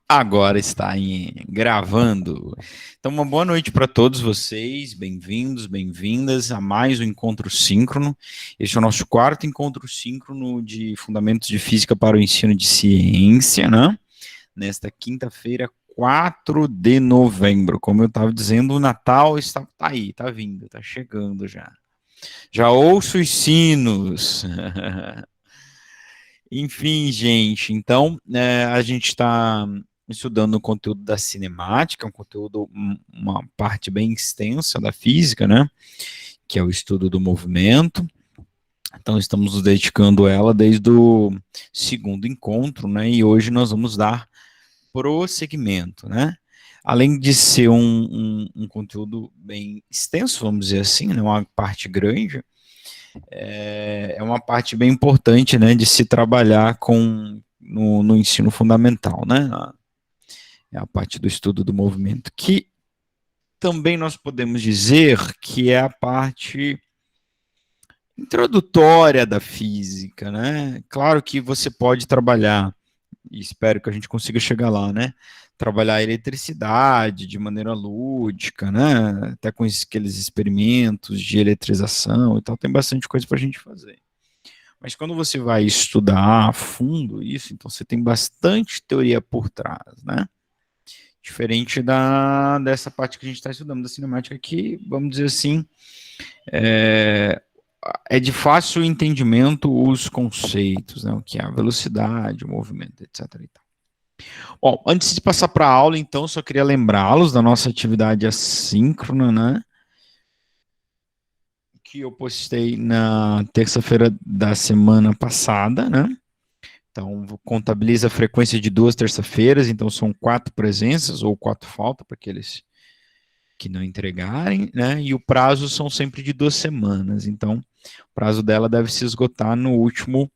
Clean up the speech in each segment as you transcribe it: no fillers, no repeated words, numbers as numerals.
Agora está gravando. Então, uma boa noite para todos vocês, bem-vindos, bem-vindas a mais um Encontro Síncrono. Este é o nosso quarto encontro síncrono de Fundamentos de Física para o Ensino de Ciência, né? Nesta quinta-feira, 4 de novembro. Como eu estava dizendo, o Natal está aí, está vindo, está chegando já. Já ouço os sinos. Enfim, gente, então a gente está estudando o conteúdo da cinemática, um conteúdo, uma parte bem extensa da física, né? Que é o estudo do movimento. Então, estamos nos dedicando a ela desde o segundo encontro, né? E hoje nós vamos dar prosseguimento, né? Além de ser um conteúdo bem extenso, vamos dizer assim, né? Uma parte grande, é uma parte bem importante, né, de se trabalhar no ensino fundamental, né, é a parte do estudo do movimento, que também nós podemos dizer que é a parte introdutória da física, né, claro que você pode trabalhar, e espero que a gente consiga chegar lá, né, trabalhar a eletricidade de maneira lúdica, né, até com aqueles experimentos de eletrização e tal, tem bastante coisa para a gente fazer. Mas quando você vai estudar a fundo isso, então você tem bastante teoria por trás, né? Diferente dessa parte que a gente está estudando da cinemática, que, vamos dizer assim, é de fácil entendimento os conceitos, né? O que é a velocidade, o movimento, etc. E tal. Bom, antes de passar para a aula, então, só queria lembrá-los da nossa atividade assíncrona, né? Que eu postei na terça-feira da semana passada, né? Então, contabiliza a frequência de 2 terça-feiras, então são 4 presenças ou 4 faltas para aqueles que não entregarem, né? E o prazo são sempre de 2 semanas. Então, o prazo dela deve se esgotar no último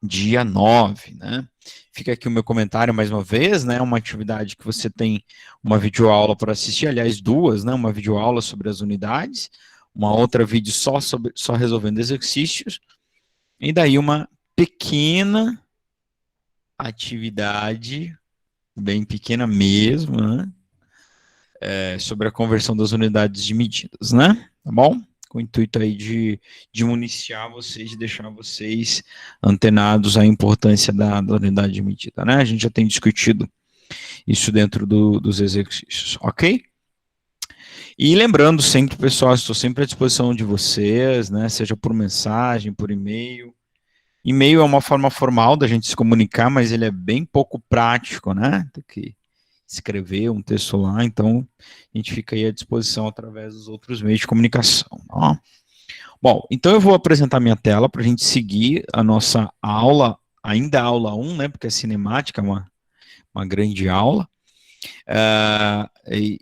dia 9, né? Fica aqui o meu comentário mais uma vez, né? Uma atividade que você tem uma videoaula para assistir, aliás, duas, né? Uma videoaula sobre as unidades, uma outra vídeo só resolvendo exercícios, e daí uma pequena atividade, bem pequena mesmo, né? Sobre a conversão das unidades de medidas, né? Tá bom? Com o intuito aí de municiar vocês, de deixar vocês antenados à importância da unidade de medida, né? A gente já tem discutido isso dentro dos exercícios, ok? E lembrando sempre, pessoal, estou sempre à disposição de vocês, né? Seja por mensagem, por e-mail. E-mail é uma forma formal da gente se comunicar, mas ele é bem pouco prático, né? Tem que escrever um texto lá, então a gente fica aí à disposição através dos outros meios de comunicação. Ó. Bom, então eu vou apresentar minha tela para a gente seguir a nossa aula, ainda a aula 1, né? Porque a cinemática é uma grande aula.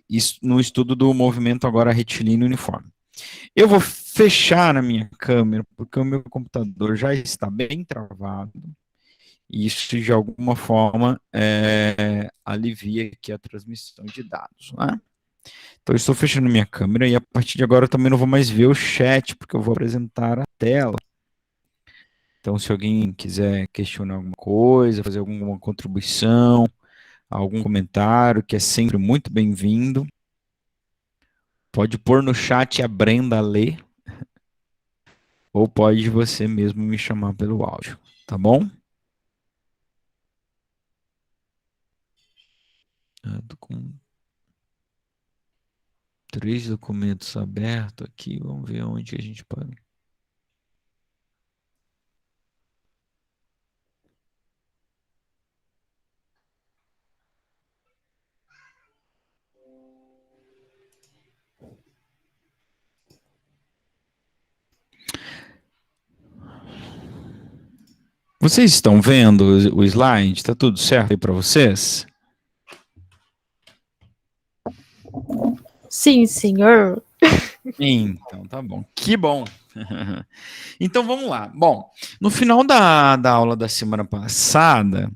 Isso, no estudo do movimento agora retilíneo uniforme. Eu vou fechar a minha câmera, porque o meu computador já está bem travado, e isso de alguma forma alivia aqui a transmissão de dados, né? Então eu estou fechando minha câmera e a partir de agora eu também não vou mais ver o chat, porque eu vou apresentar a tela. Então se alguém quiser questionar alguma coisa, fazer alguma contribuição, algum comentário, que é sempre muito bem-vindo, pode pôr no chat a Brenda lê, ou pode você mesmo me chamar pelo áudio, tá bom? Eu tô com 3 documentos abertos aqui, vamos ver onde a gente pode. Vocês estão vendo o slide? Está tudo certo aí para vocês? Sim, senhor. Então, tá bom. Que bom. Então, vamos lá. Bom, no final da aula da semana passada,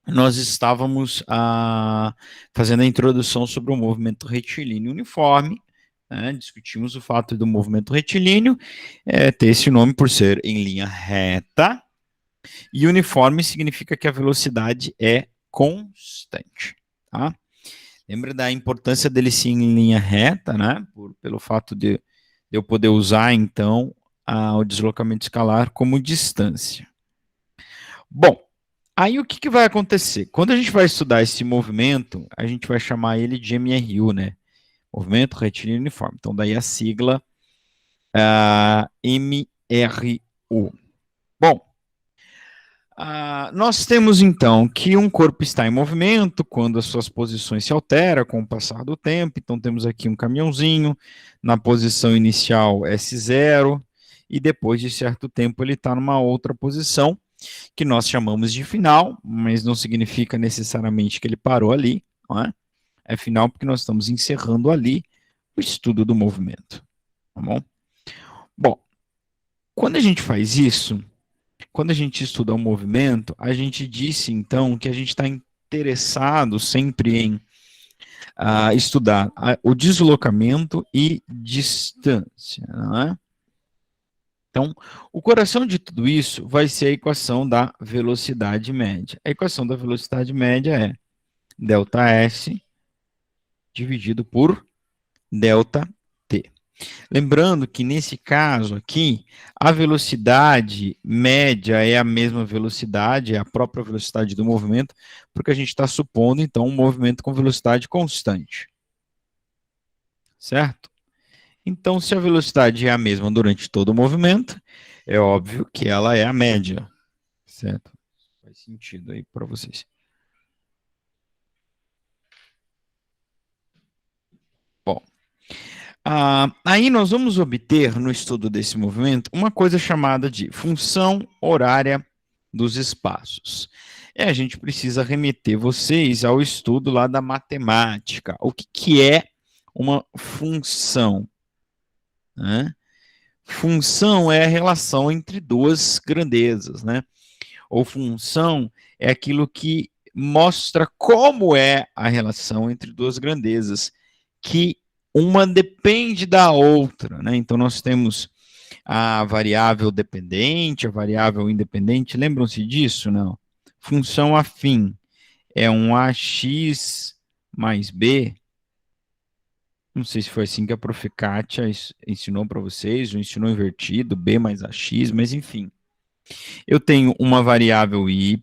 nós estávamos fazendo a introdução sobre o movimento retilíneo uniforme, né? Discutimos o fato do movimento retilíneo ter esse nome por ser em linha reta, e uniforme significa que a velocidade é constante, tá? Lembra da importância dele ser em linha reta, né? Pelo fato de eu poder usar, então, o deslocamento escalar como distância. Bom, aí o que vai acontecer? Quando a gente vai estudar esse movimento, a gente vai chamar ele de MRU, né? Movimento retilíneo uniforme. Então, daí a sigla MRU. Bom, nós temos então que um corpo está em movimento quando as suas posições se alteram com o passar do tempo. Então, temos aqui um caminhãozinho na posição inicial S0 e depois de certo tempo ele está numa outra posição que nós chamamos de final, mas não significa necessariamente que ele parou ali, não é? É final porque nós estamos encerrando ali o estudo do movimento, tá bom? Bom, quando a gente faz isso, quando a gente estuda o movimento, a gente disse, então, que a gente está interessado sempre em estudar o deslocamento e distância, não é? Então, o coração de tudo isso vai ser a equação da velocidade média. A equação da velocidade média é ΔS dividido por ΔT. Lembrando que nesse caso aqui, a velocidade média é a mesma velocidade, é a própria velocidade do movimento, porque a gente está supondo, então, um movimento com velocidade constante. Certo? Então, se a velocidade é a mesma durante todo o movimento, é óbvio que ela é a média. Certo? Faz sentido aí para vocês. Bom, aí nós vamos obter, no estudo desse movimento, uma coisa chamada de função horária dos espaços. A gente precisa remeter vocês ao estudo lá da matemática. O que é uma função? Né? Função é a relação entre duas grandezas, né? Ou função é aquilo que mostra como é a relação entre duas grandezas, que uma depende da outra, né? Então nós temos a variável dependente, a variável independente, lembram-se disso? Não. Função afim é um ax mais b. Não sei se foi assim que a prof. Kátia ensinou para vocês, ou ensinou invertido, b mais ax, mas enfim. Eu tenho uma variável y,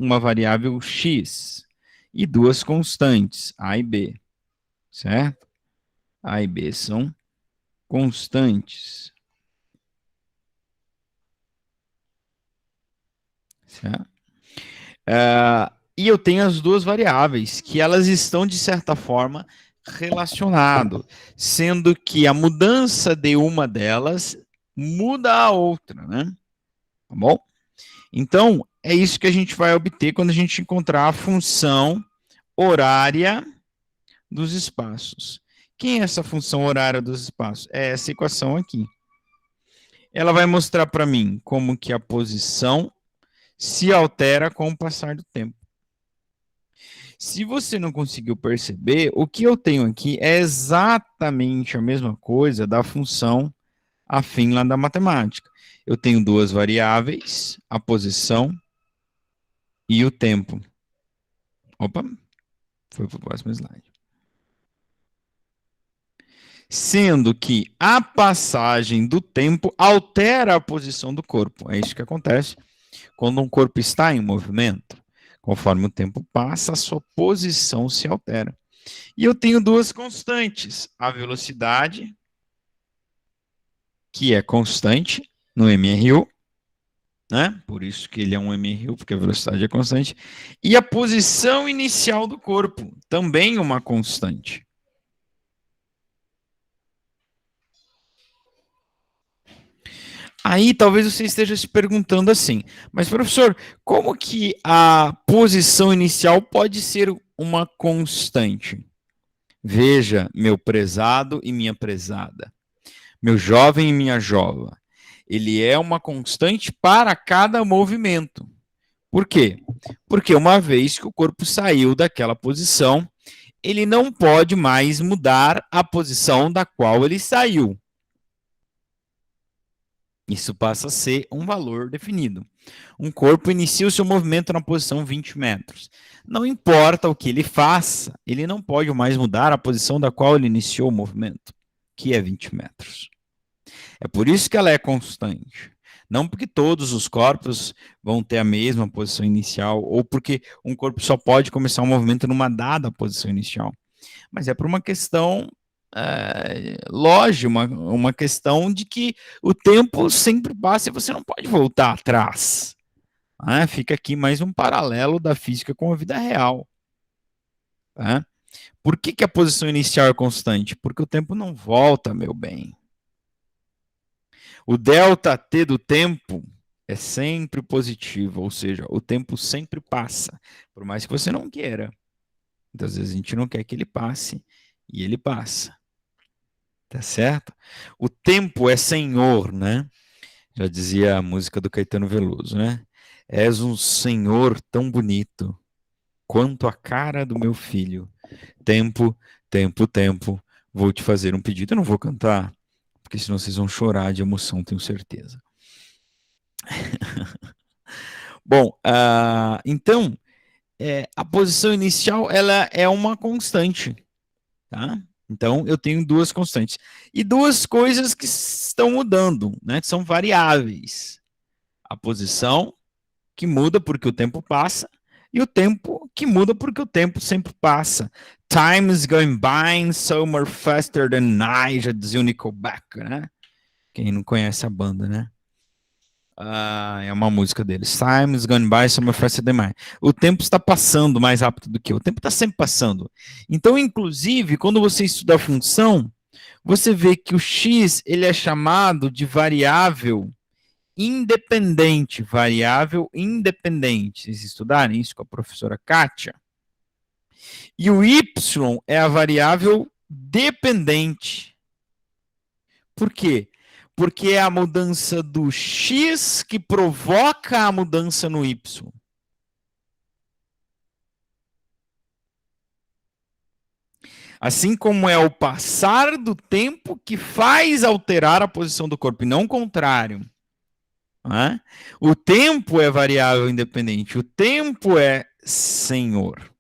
uma variável x, e duas constantes, a e b, certo? A e b são constantes. Certo? E eu tenho as duas variáveis, que elas estão, de certa forma, relacionadas, sendo que a mudança de uma delas muda a outra, né? Tá bom? Então, é isso que a gente vai obter quando a gente encontrar a função horária dos espaços. Quem é essa função horária dos espaços? É essa equação aqui. Ela vai mostrar para mim como que a posição se altera com o passar do tempo. Se você não conseguiu perceber, o que eu tenho aqui é exatamente a mesma coisa da função afim lá da matemática. Eu tenho duas variáveis, a posição e o tempo. Opa, foi para o próximo slide. Sendo que a passagem do tempo altera a posição do corpo. É isso que acontece quando um corpo está em movimento. Conforme o tempo passa, a sua posição se altera. E eu tenho duas constantes. A velocidade, que é constante no MRU, né? Por isso que ele é um MRU, porque a velocidade é constante. E a posição inicial do corpo, também uma constante. Aí talvez você esteja se perguntando assim, mas professor, como que a posição inicial pode ser uma constante? Veja, meu prezado e minha prezada, meu jovem e minha jovem, ele é uma constante para cada movimento. Por quê? Porque uma vez que o corpo saiu daquela posição, ele não pode mais mudar a posição da qual ele saiu. Isso passa a ser um valor definido. Um corpo inicia o seu movimento na posição 20 metros. Não importa o que ele faça, ele não pode mais mudar a posição da qual ele iniciou o movimento, que é 20 metros. É por isso que ela é constante. Não porque todos os corpos vão ter a mesma posição inicial, ou porque um corpo só pode começar um movimento numa dada posição inicial. Mas é por uma questão lógica, uma questão de que o tempo sempre passa e você não pode voltar atrás. Fica aqui mais um paralelo da física com a vida real. Tá? Por que a posição inicial é constante? Porque o tempo não volta, meu bem. O delta t do tempo é sempre positivo, ou seja, o tempo sempre passa, por mais que você não queira. Muitas vezes a gente não quer que ele passe, e ele passa. Tá certo? O tempo é senhor, né? Já dizia a música do Caetano Veloso, né? És um senhor tão bonito quanto a cara do meu filho. Tempo, tempo, tempo, vou te fazer um pedido. Eu não vou cantar, porque senão vocês vão chorar de emoção, tenho certeza. Bom, então, a posição inicial ela é uma constante, tá? Então, eu tenho duas constantes. E duas coisas que estão mudando, né? Que são variáveis. A posição, que muda porque o tempo passa, e o tempo, que muda porque o tempo sempre passa. Time is going by so much faster than I, já dizia o Nickelback, né? Quem não conhece a banda, né? É uma música deles. Time is going by so much faster than I. O tempo está passando mais rápido do que eu. O tempo está sempre passando. Então, inclusive, quando você estuda a função, você vê que o x ele é chamado de variável independente, variável independente. Vocês estudarem isso com a professora Kátia. E o y é a variável dependente. Por quê? Porque é a mudança do x que provoca a mudança no y. Assim como é o passar do tempo que faz alterar a posição do corpo, e não o contrário. Né? O tempo é variável independente, o tempo é senhor.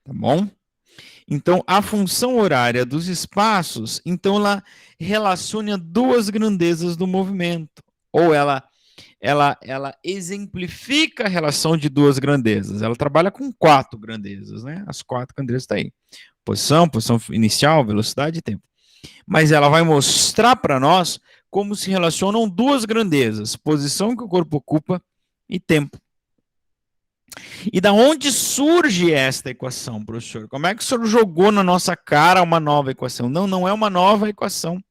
Tá bom? Então, a função horária dos espaços, então ela relaciona duas grandezas do movimento, ou ela exemplifica a relação de duas grandezas. Ela trabalha com quatro grandezas, né? As quatro grandezas estão aí. Posição inicial, velocidade e tempo. Mas ela vai mostrar para nós como se relacionam duas grandezas, posição que o corpo ocupa e tempo. E da onde surge esta equação, professor? Como é que o senhor jogou na nossa cara uma nova equação? Não, não é uma nova equação.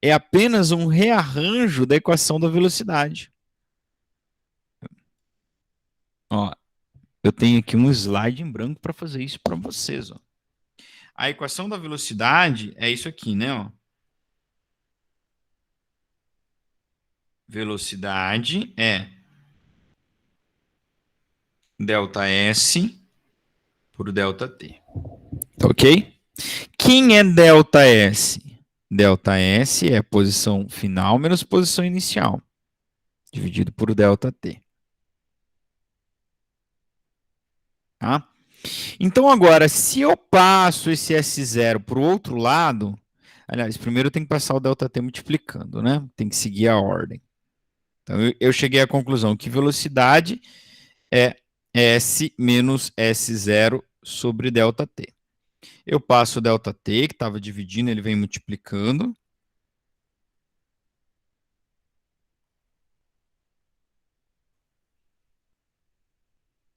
É apenas um rearranjo da equação da velocidade. Ó, eu tenho aqui um slide em branco para fazer isso para vocês. Ó. A equação da velocidade é isso aqui, né? Ó. Velocidade é delta S por delta T. Tá ok? Quem é delta S? Delta S é posição final menos posição inicial, dividido por delta T. Tá? Então, agora, se eu passo esse S0 para o outro lado, aliás, primeiro eu tenho que passar o ΔT multiplicando, né? Tem que seguir a ordem. Então, eu cheguei à conclusão que velocidade é S menos S0 sobre ΔT. Eu passo o ΔT, que estava dividindo, ele vem multiplicando.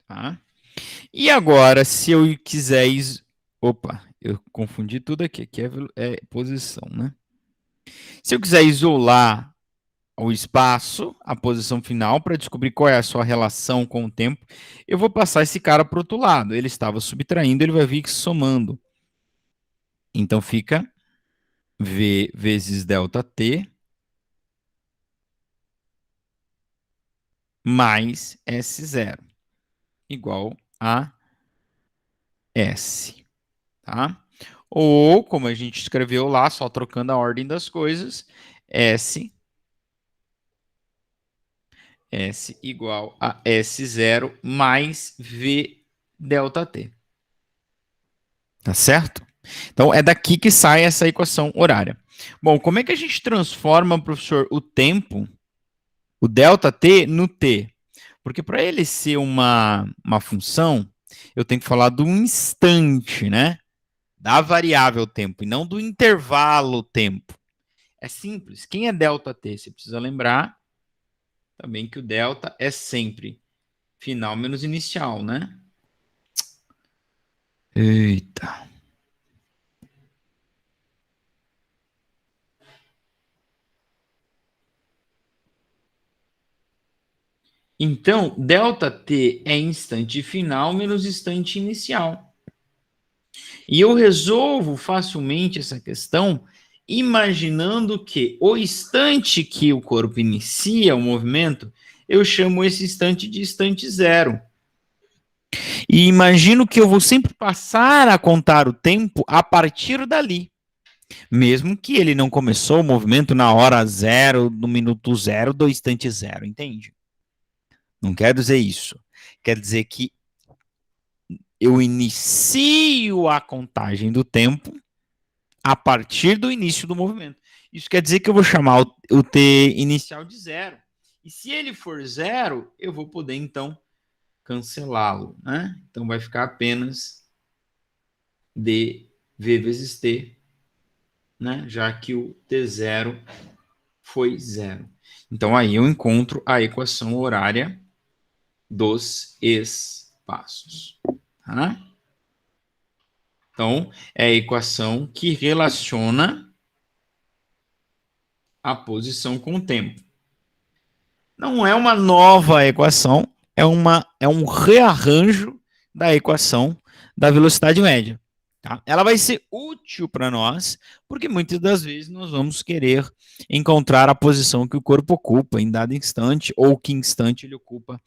Tá? E agora, se eu quiser... Opa, eu confundi tudo aqui. Aqui é posição, né? Se eu quiser isolar o espaço, a posição final, para descobrir qual é a sua relação com o tempo, eu vou passar esse cara para o outro lado. Ele estava subtraindo, ele vai vir somando. Então fica V vezes ΔT mais S0 igual a S. Tá? Ou, como a gente escreveu lá, só trocando a ordem das coisas, S igual a S0 mais V delta T. Tá certo? Então, é daqui que sai essa equação horária. Bom, como é que a gente transforma, professor, o tempo, o delta T, no T? Porque para ele ser uma função, eu tenho que falar do instante, né? Da variável tempo, e não do intervalo tempo. É simples. Quem é delta T? Você precisa lembrar também que o delta é sempre final menos inicial, né? Eita. Então, ΔT é instante final menos instante inicial. E eu resolvo facilmente essa questão imaginando que o instante que o corpo inicia o movimento, eu chamo esse instante de instante zero. E imagino que eu vou sempre passar a contar o tempo a partir dali. Mesmo que ele não começou o movimento na hora zero, no minuto zero, do instante zero, entende? Não quer dizer isso. Quer dizer que eu inicio a contagem do tempo a partir do início do movimento. Isso quer dizer que eu vou chamar o T inicial de zero. E se ele for zero, eu vou poder, então, cancelá-lo, né? Então, vai ficar apenas dv vezes t, né? Já que o t0 foi zero. Então, aí eu encontro a equação horária dos espaços. Tá? Então, é a equação que relaciona a posição com o tempo. Não é uma nova equação, é um rearranjo da equação da velocidade média. Tá? Ela vai ser útil para nós, porque muitas das vezes nós vamos querer encontrar a posição que o corpo ocupa em dado instante, ou que instante ele ocupa.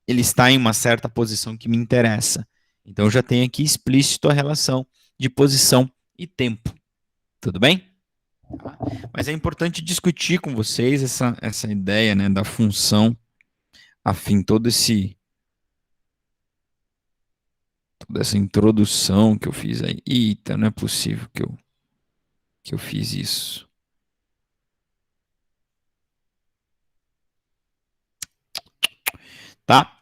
Ele está em uma certa posição que me interessa. Então, já tem aqui explícito a relação de posição e tempo. Tudo bem? Mas é importante discutir com vocês essa ideia, né, da função, afim, toda essa introdução que eu fiz aí. Eita, não é possível que eu fiz isso. Tá?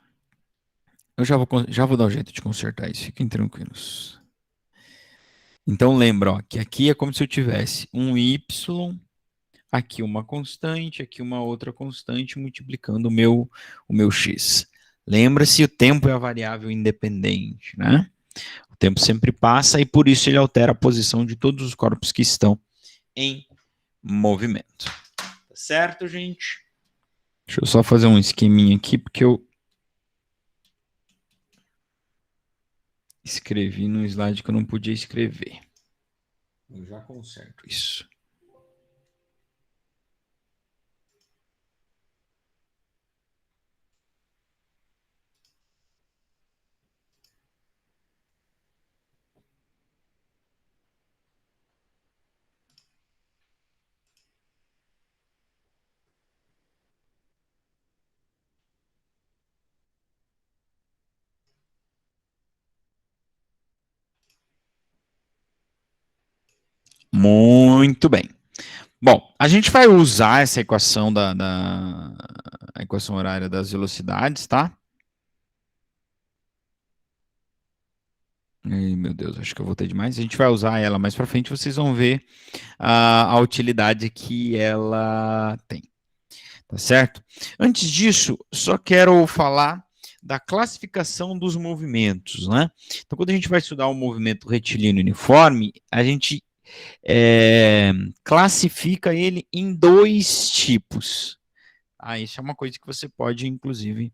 Eu já vou dar um jeito de consertar isso, fiquem tranquilos. Então lembra, ó, que aqui é como se eu tivesse um y, aqui uma constante, aqui uma outra constante, multiplicando o meu x. Lembra-se, o tempo é a variável independente, né? O tempo sempre passa e por isso ele altera a posição de todos os corpos que estão em movimento. Tá certo, gente? Deixa eu só fazer um esqueminha aqui, porque eu escrevi num slide que eu não podia escrever. Eu já conserto isso. Muito bem. Bom, a gente vai usar essa equação a equação horária das velocidades, tá? Ai, meu Deus, acho que eu voltei demais. A gente vai usar ela mais para frente, vocês vão ver a utilidade que ela tem. Tá certo? Antes disso, só quero falar da classificação dos movimentos, né? Então, quando a gente vai estudar o movimento retilíneo uniforme, a gente classifica ele em dois tipos. Isso é uma coisa que você pode, inclusive,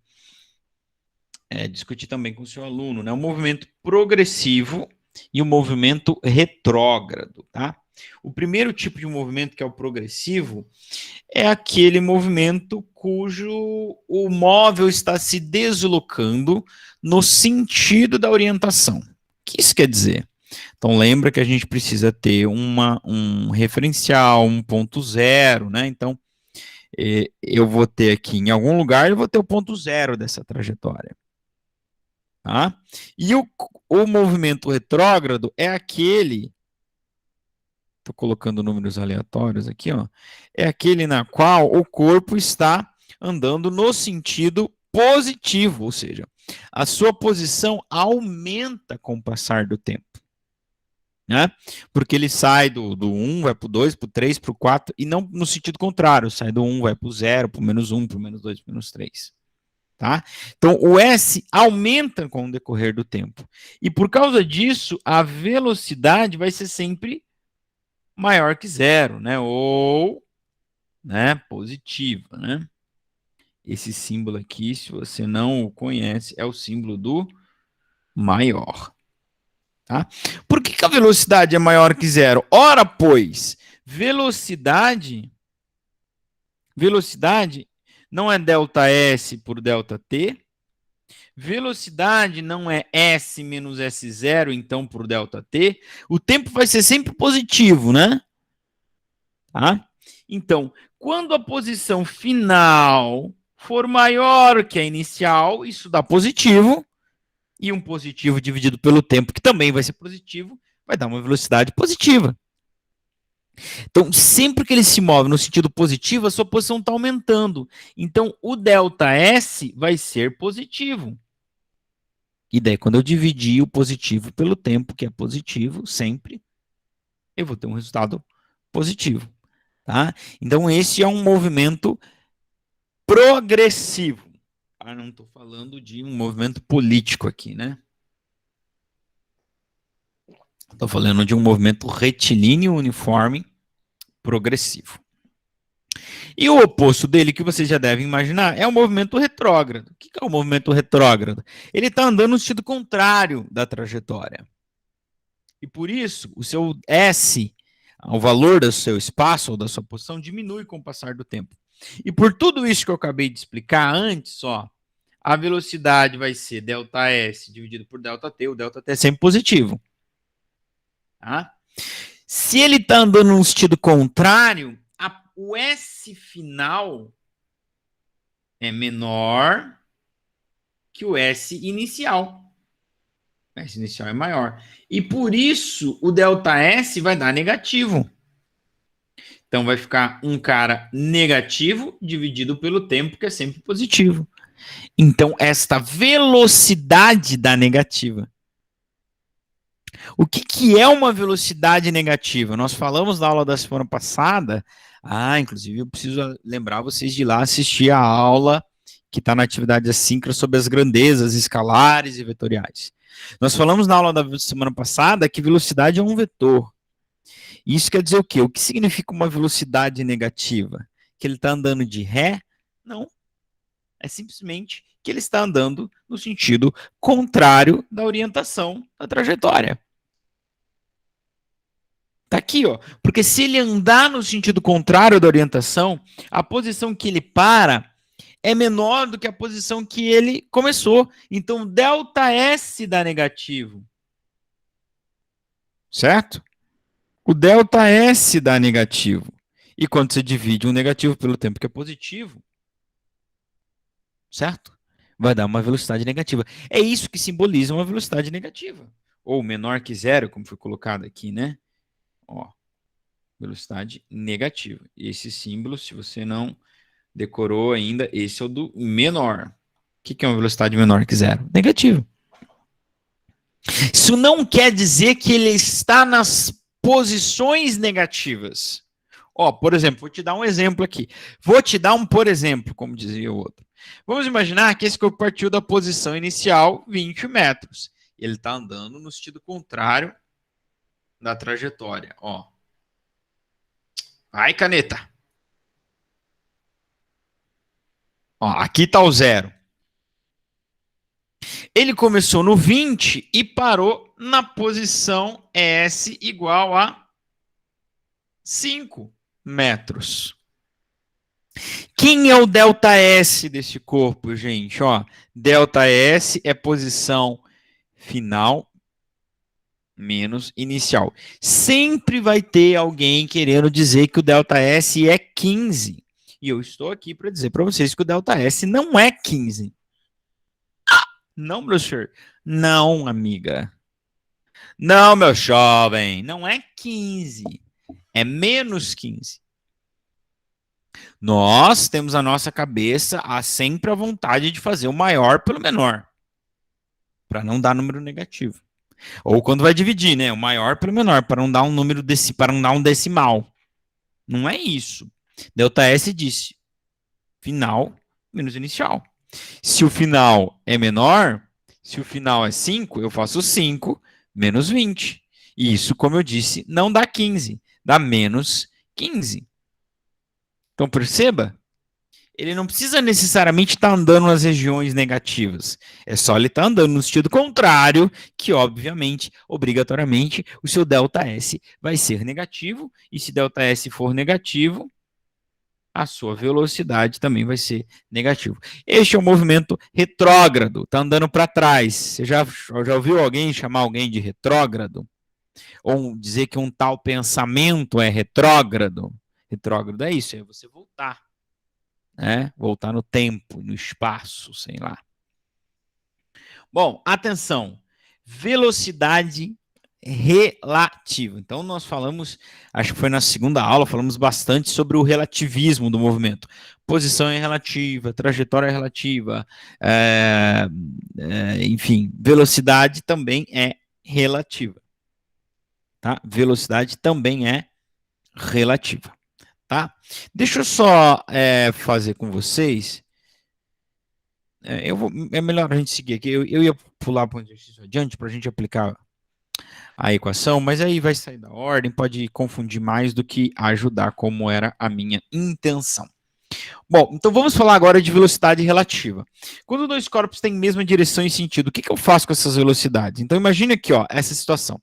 discutir também com o seu aluno, né? O movimento progressivo e o movimento retrógrado, tá? O primeiro tipo de movimento, que é o progressivo, é aquele movimento cujo o móvel está se deslocando no sentido da orientação. O que isso quer dizer? Então, lembra que a gente precisa ter um referencial, um ponto zero, né? Então, eu vou ter aqui, em algum lugar, eu vou ter o ponto zero dessa trajetória. Tá? E o movimento retrógrado é aquele, estou colocando números aleatórios aqui, ó, é aquele na qual o corpo está andando no sentido positivo, ou seja, a sua posição aumenta com o passar do tempo. Né? Porque ele sai do 1, vai para o 2, para o 3, para o 4, e não no sentido contrário, sai do 1, vai para o 0, para o -1, para o -2, para o -3. Tá? Então, o S aumenta com o decorrer do tempo. E por causa disso, a velocidade vai ser sempre maior que zero, né? Ou, né, positiva, né? Esse símbolo aqui, se você não o conhece, é o símbolo do maior. Tá? Por que a velocidade é maior que zero? Ora, pois, velocidade não é ΔS por ΔT, velocidade não é S menos S0, então, por ΔT, o tempo vai ser sempre positivo, né? Tá? Então, quando a posição final for maior que a inicial, isso dá positivo, e um positivo dividido pelo tempo, que também vai ser positivo, vai dar uma velocidade positiva. Então, sempre que ele se move no sentido positivo, a sua posição está aumentando. Então, o ΔS vai ser positivo. E daí, quando eu dividir o positivo pelo tempo, que é positivo, sempre, eu vou ter um resultado positivo. Tá? Então, esse é um movimento progressivo. Ah, não estou falando de um movimento político aqui, né? Estou falando de um movimento retilíneo uniforme progressivo. E o oposto dele, que vocês já devem imaginar, é o movimento retrógrado. O que é o movimento retrógrado? Ele está andando no sentido contrário da trajetória. E por isso, o seu S, o valor do seu espaço ou da sua posição, diminui com o passar do tempo. E por tudo isso que eu acabei de explicar antes, ó, a velocidade vai ser ΔS dividido por ΔT, o ΔT é sempre positivo. Tá? Se ele está andando no sentido contrário, o S final é menor que o S inicial. O S inicial é maior. E por isso o ΔS vai dar negativo. Então vai ficar um cara negativo dividido pelo tempo, que é sempre positivo. Então esta velocidade dá negativa. O que é uma velocidade negativa? Nós falamos na aula da semana passada. Inclusive eu preciso lembrar vocês de ir lá assistir a aula que está na atividade assíncrona sobre as grandezas escalares e vetoriais. Nós falamos na aula da semana passada que velocidade é um vetor. Isso quer dizer o quê? O que significa uma velocidade negativa? Que ele está andando de ré? Não. É simplesmente que ele está andando no sentido contrário da orientação da trajetória. Tá aqui, ó. Porque se ele andar no sentido contrário da orientação, a posição que ele para é menor do que a posição que ele começou. Então, ΔS dá negativo. Certo? O ΔS dá negativo. E quando você divide um negativo pelo tempo que é positivo, certo? Vai dar uma velocidade negativa. É isso que simboliza uma velocidade negativa. Ou menor que zero, como foi colocado aqui, né? Ó, velocidade negativa. E esse símbolo, se você não decorou ainda, esse é o do menor. O que é uma velocidade menor que zero? Negativo. Isso não quer dizer que ele está nas posições negativas. Ó, por exemplo, vou te dar um exemplo aqui. Vou te dar um por exemplo, como dizia o outro. Vamos imaginar que esse corpo partiu da posição inicial, 20 metros. Ele está andando no sentido contrário da trajetória. Ó. Vai, caneta. Ó, aqui está o zero. Ele começou no 20 e parou na posição S igual a 5 metros. Quem é o ΔS desse corpo, gente? Ó, ΔS é posição final menos inicial. Sempre vai ter alguém querendo dizer que o ΔS é 15. E eu estou aqui para dizer para vocês que o ΔS não é 15. Não, professor. Não, amiga. Não, meu jovem. Não é 15. É menos 15. Nós temos a nossa cabeça sempre a vontade de fazer o maior pelo menor, para não dar número negativo. Ou quando vai dividir, né? O maior pelo menor, para não dar um número para não dar um decimal. Não é isso. ΔS disse final menos inicial. Se o final é menor, se o final é 5, eu faço 5 menos 20. E isso, como eu disse, não dá 15, dá menos 15. Então perceba, ele não precisa necessariamente estar andando nas regiões negativas. É só ele estar andando no sentido contrário, que obviamente, obrigatoriamente, o seu ΔS vai ser negativo. E se ΔS for negativo, a sua velocidade também vai ser negativa. Este é um movimento retrógrado, está andando para trás. Você já ouviu alguém chamar alguém de retrógrado? Ou dizer que um tal pensamento é retrógrado? Retrógrado é isso, é você voltar. Né? Voltar no tempo, no espaço, sei lá. Bom, atenção. Velocidade relativa. Então, nós falamos, acho que foi na segunda aula, falamos bastante sobre o relativismo do movimento. Posição é relativa, trajetória é relativa, enfim, velocidade também é relativa. Tá? Velocidade também é relativa. Tá? Deixa eu só fazer com vocês. É melhor a gente seguir aqui. Eu ia pular para o exercício adiante para a gente aplicar a equação, mas aí vai sair da ordem, pode confundir mais do que ajudar, como era a minha intenção. Bom, então vamos falar agora de velocidade relativa. Quando dois corpos têm mesma direção e sentido, o que eu faço com essas velocidades? Então imagine aqui, ó, essa situação.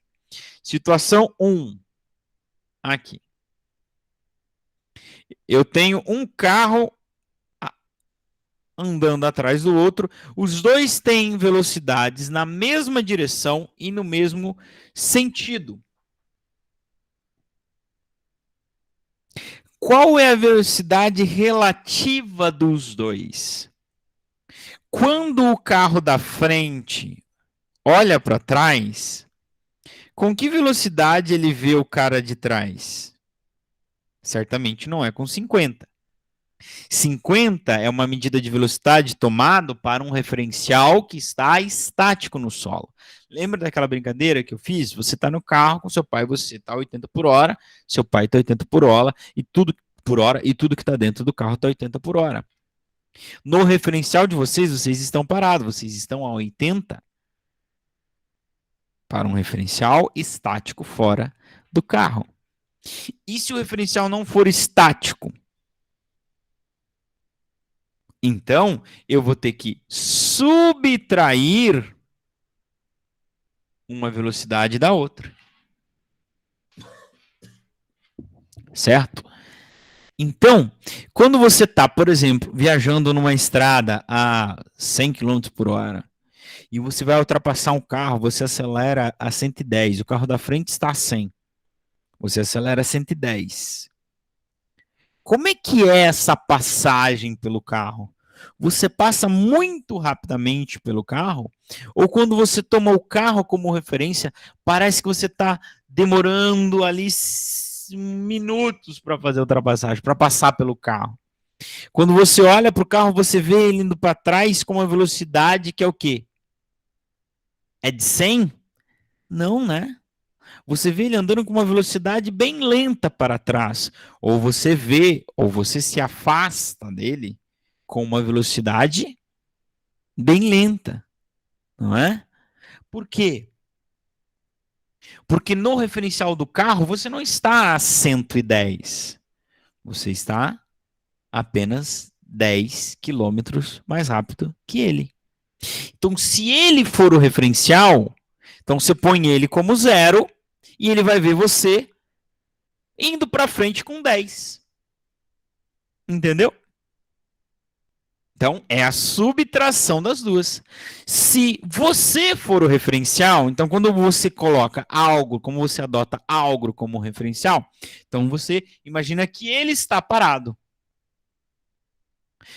Situação 1. Aqui. Eu tenho um carro andando atrás do outro, os dois têm velocidades na mesma direção e no mesmo sentido. Qual é a velocidade relativa dos dois? Quando o carro da frente olha para trás, com que velocidade ele vê o cara de trás? Certamente não é com 50. 50 é uma medida de velocidade tomada para um referencial que está estático no solo. Lembra daquela brincadeira que eu fiz? Você está no carro com seu pai, você está 80 por hora, seu pai está 80 por hora, e tudo que está dentro do carro está 80 por hora. No referencial de vocês estão parados, vocês estão a 80 para um referencial estático fora do carro. E se o referencial não for estático? Então, eu vou ter que subtrair uma velocidade da outra. Certo? Então, quando você está, por exemplo, viajando numa estrada a 100 km por hora e você vai ultrapassar um carro, você acelera a 110, o carro da frente está a 100, você acelera a 110. Como é que é essa passagem pelo carro? Você passa muito rapidamente pelo carro? Ou quando você toma o carro como referência, parece que você está demorando ali minutos para fazer a ultrapassagem, para passar pelo carro? Quando você olha para o carro, você vê ele indo para trás com uma velocidade que é o quê? É de 100? Não, né? Você vê ele andando com uma velocidade bem lenta para trás. Ou você vê, ou você se afasta dele com uma velocidade bem lenta, não é? Por quê? Porque no referencial do carro você não está a 110. Você está apenas 10 quilômetros mais rápido que ele. Então, se ele for o referencial, então você põe ele como 0 e ele vai ver você indo para frente com 10. Entendeu? Então, é a subtração das duas. Se você for o referencial, então quando você coloca algo, como você adota algo como referencial, então você imagina que ele está parado.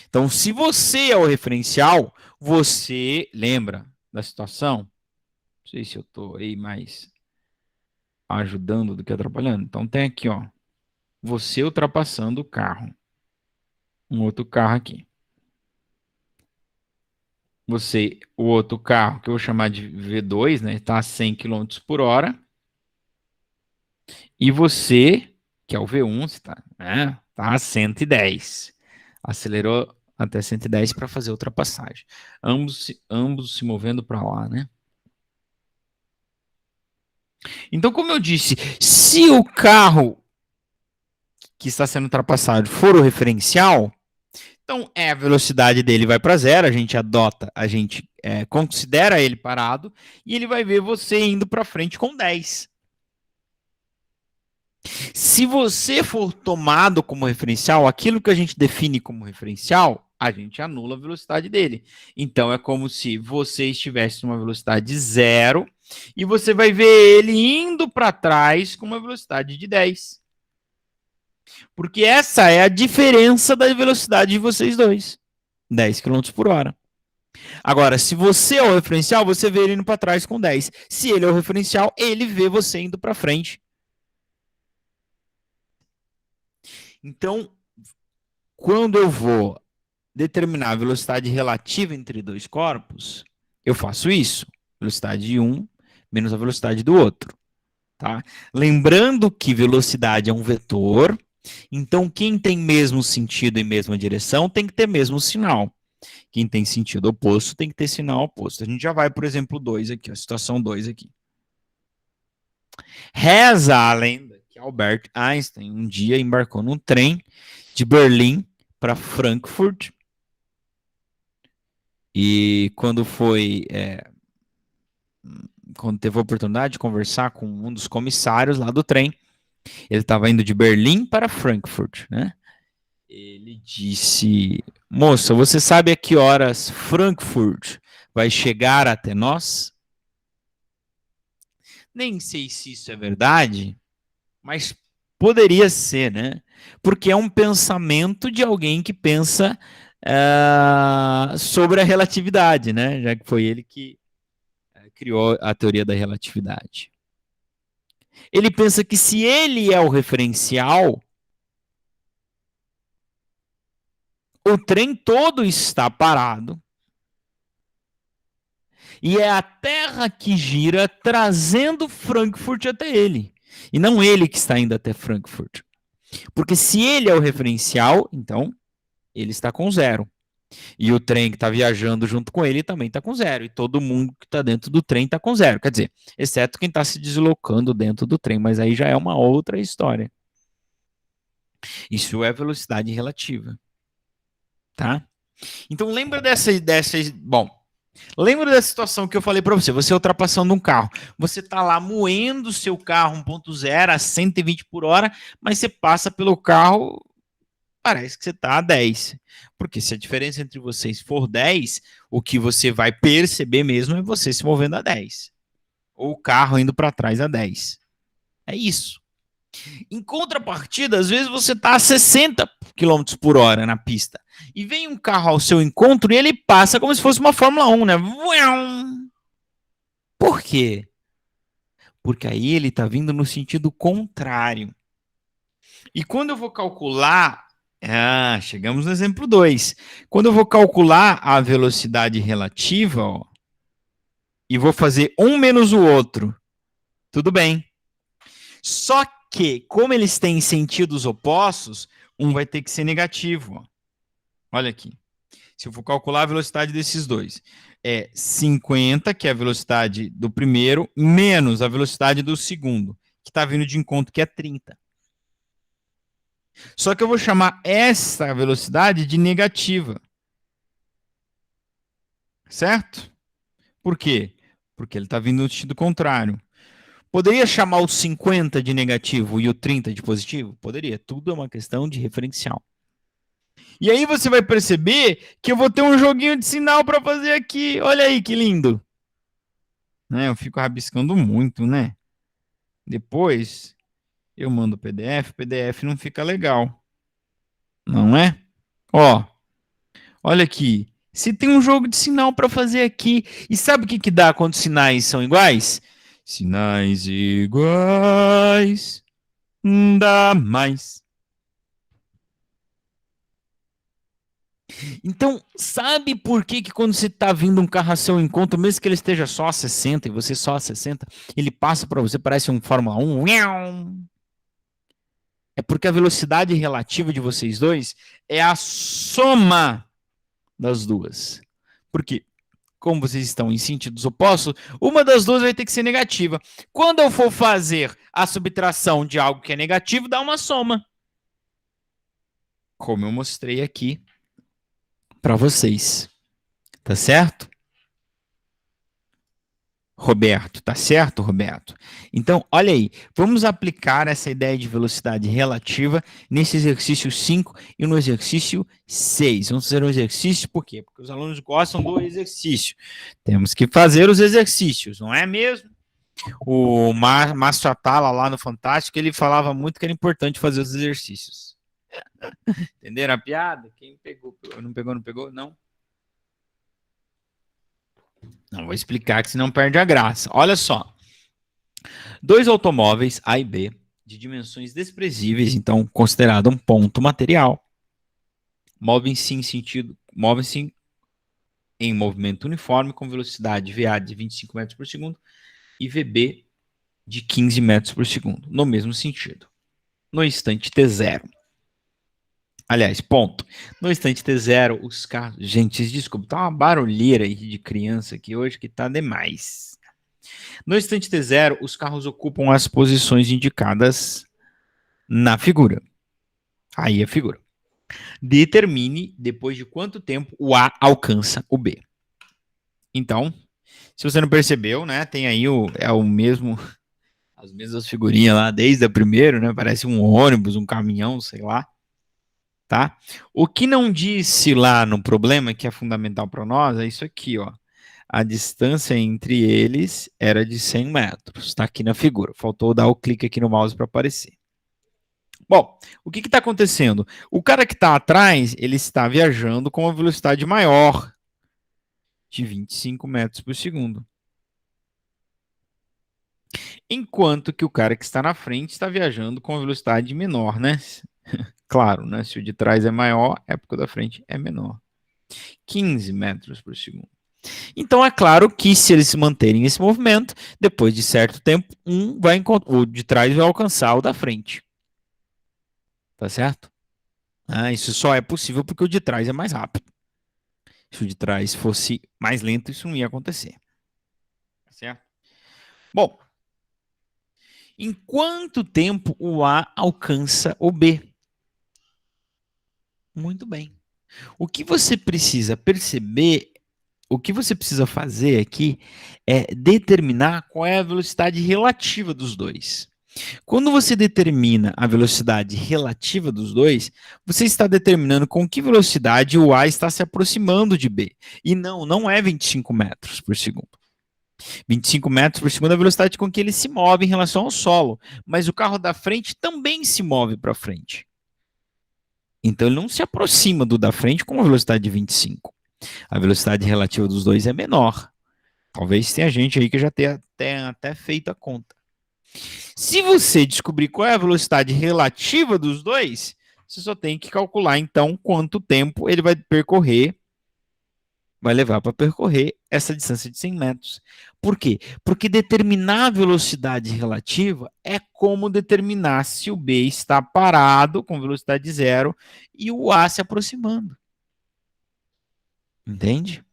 Então, se você é o referencial, você lembra da situação? Não sei se eu estou aí mais ajudando do que atrapalhando. Então, tem aqui, ó, você ultrapassando o carro. Um outro carro aqui. O outro carro, que eu vou chamar de V2, né, está a 100 km por hora. E você, que é o V1, está, né, tá a 110. Acelerou até 110 para fazer a ultrapassagem. Ambos se movendo para lá, né? Então, como eu disse, se o carro que está sendo ultrapassado for o referencial, então a velocidade dele vai para zero, a gente considera ele parado e ele vai ver você indo para frente com 10. Se você for tomado como referencial, aquilo que a gente define como referencial, a gente anula a velocidade dele. Então é como se você estivesse numa velocidade zero e você vai ver ele indo para trás com uma velocidade de 10. Porque essa é a diferença da velocidade de vocês dois. 10 km por hora. Agora, se você é o referencial, você vê ele indo para trás com 10. Se ele é o referencial, ele vê você indo para frente. Então, quando eu vou determinar a velocidade relativa entre dois corpos, eu faço isso. Velocidade de um menos a velocidade do outro. Tá? Lembrando que velocidade é um vetor, então quem tem mesmo sentido e mesma direção tem que ter mesmo sinal. Quem tem sentido oposto tem que ter sinal oposto. A gente já vai, por exemplo, 2 aqui, a situação 2 aqui. Reza a lenda que Albert Einstein um dia embarcou num trem de Berlim para Frankfurt e quando teve a oportunidade de conversar com um dos comissários lá do trem, ele estava indo de Berlim para Frankfurt, né? Ele disse: moça, você sabe a que horas Frankfurt vai chegar até nós? Nem sei se isso é verdade, mas poderia ser, né? Porque é um pensamento de alguém que pensa sobre a relatividade, né? Já que foi ele que criou a teoria da relatividade. Ele pensa que se ele é o referencial, o trem todo está parado e é a Terra que gira trazendo Frankfurt até ele. E não ele que está indo até Frankfurt. Porque se ele é o referencial, então ele está com zero. E o trem que está viajando junto com ele também está com zero. E todo mundo que está dentro do trem está com zero. Quer dizer, exceto quem está se deslocando dentro do trem, mas aí já é uma outra história. Isso é velocidade relativa. Tá? Então lembra lembra dessa situação que eu falei para você. Você ultrapassando um carro. Você está lá moendo o seu carro 1.0 a 120 por hora, mas você passa pelo carro, parece que você está a 10. Porque se a diferença entre vocês for 10, o que você vai perceber mesmo é você se movendo a 10. Ou o carro indo para trás a 10. É isso. Em contrapartida, às vezes você está a 60 km por hora na pista e vem um carro ao seu encontro e ele passa como se fosse uma Fórmula 1, né? Por quê? Porque aí ele está vindo no sentido contrário. E quando eu vou calcular, chegamos no exemplo 2. Quando eu vou calcular a velocidade relativa, ó, e vou fazer um menos o outro, tudo bem. Só que, como eles têm sentidos opostos, um vai ter que ser negativo. Ó. Olha aqui. Se eu for calcular a velocidade desses dois, é 50, que é a velocidade do primeiro, menos a velocidade do segundo, que está vindo de encontro, que é 30. Só que eu vou chamar essa velocidade de negativa. Certo? Por quê? Porque ele está vindo no sentido contrário. Poderia chamar o 50 de negativo e o 30 de positivo? Poderia. Tudo é uma questão de referencial. E aí você vai perceber que eu vou ter um joguinho de sinal para fazer aqui. Olha aí que lindo. Né? Eu fico rabiscando muito, né? Depois eu mando o PDF não fica legal. Não é? Ó, olha aqui. Se tem um jogo de sinal para fazer aqui. E sabe o que dá quando os sinais são iguais? Sinais iguais. Dá mais. Então, sabe por que quando você está vindo um carro a seu encontro, mesmo que ele esteja só a 60 e você só a 60, ele passa para você, parece um Fórmula 1? É porque a velocidade relativa de vocês dois é a soma das duas. Por quê? Como vocês estão em sentidos opostos, uma das duas vai ter que ser negativa. Quando eu for fazer a subtração de algo que é negativo, dá uma soma. Como eu mostrei aqui para vocês. Tá certo? Roberto, tá certo, Roberto? Então, olha aí, vamos aplicar essa ideia de velocidade relativa nesse exercício 5 e no exercício 6. Vamos fazer um exercício, por quê? Porque os alunos gostam do exercício. Temos que fazer os exercícios, não é mesmo? O Márcio Atala, lá no Fantástico, ele falava muito que era importante fazer os exercícios. Entenderam a piada? Quem pegou? Não pegou, não pegou? Não? Não vou explicar que senão perde a graça. Olha só. Dois automóveis, A e B, de dimensões desprezíveis, então considerado um ponto material, movem-se em movimento uniforme com velocidade VA de 25 metros por segundo e VB de 15 metros por segundo, no mesmo sentido. No instante T0. Aliás, ponto. No instante T0, os carros... Gente, desculpa, tá uma barulheira aí de criança aqui hoje que tá demais. No instante T0, os carros ocupam as posições indicadas na figura. Aí a figura. Determine depois de quanto tempo o A alcança o B. Então, se você não percebeu, né, tem aí o mesmo, as mesmas figurinhas lá desde a primeira, né, parece um ônibus, um caminhão, sei lá, tá? O que não disse lá no problema, que é fundamental para nós, é isso aqui, ó. A distância entre eles era de 100 metros, está aqui na figura. Faltou dar o clique aqui no mouse para aparecer. Bom, o que está acontecendo? O cara que está atrás, ele está viajando com uma velocidade maior, de 25 metros por segundo. Enquanto que o cara que está na frente está viajando com uma velocidade menor, né? Claro, né? Se o de trás é maior, é porque o da frente é menor. 15 metros por segundo. Então é claro que se eles se manterem nesse movimento, depois de certo tempo, o de trás vai alcançar o da frente. Tá certo? Isso só é possível porque o de trás é mais rápido. Se o de trás fosse mais lento, isso não ia acontecer. Tá certo? Bom, em quanto tempo o A alcança o B? Muito bem. O que você precisa perceber, o que você precisa fazer aqui é determinar qual é a velocidade relativa dos dois. Quando você determina a velocidade relativa dos dois, você está determinando com que velocidade o A está se aproximando de B. E não é 25 metros por segundo. 25 metros por segundo é a velocidade com que ele se move em relação ao solo. Mas o carro da frente também se move para frente. Então ele não se aproxima do da frente com uma velocidade de 25. A velocidade relativa dos dois é menor. Talvez tenha gente aí que já tenha até feito a conta. Se você descobrir qual é a velocidade relativa dos dois, você só tem que calcular, então, quanto tempo ele vai percorrer, vai levar para percorrer essa distância de 100 metros. Por quê? Porque determinar a velocidade relativa é como determinar se o B está parado com velocidade zero e o A se aproximando. Entende?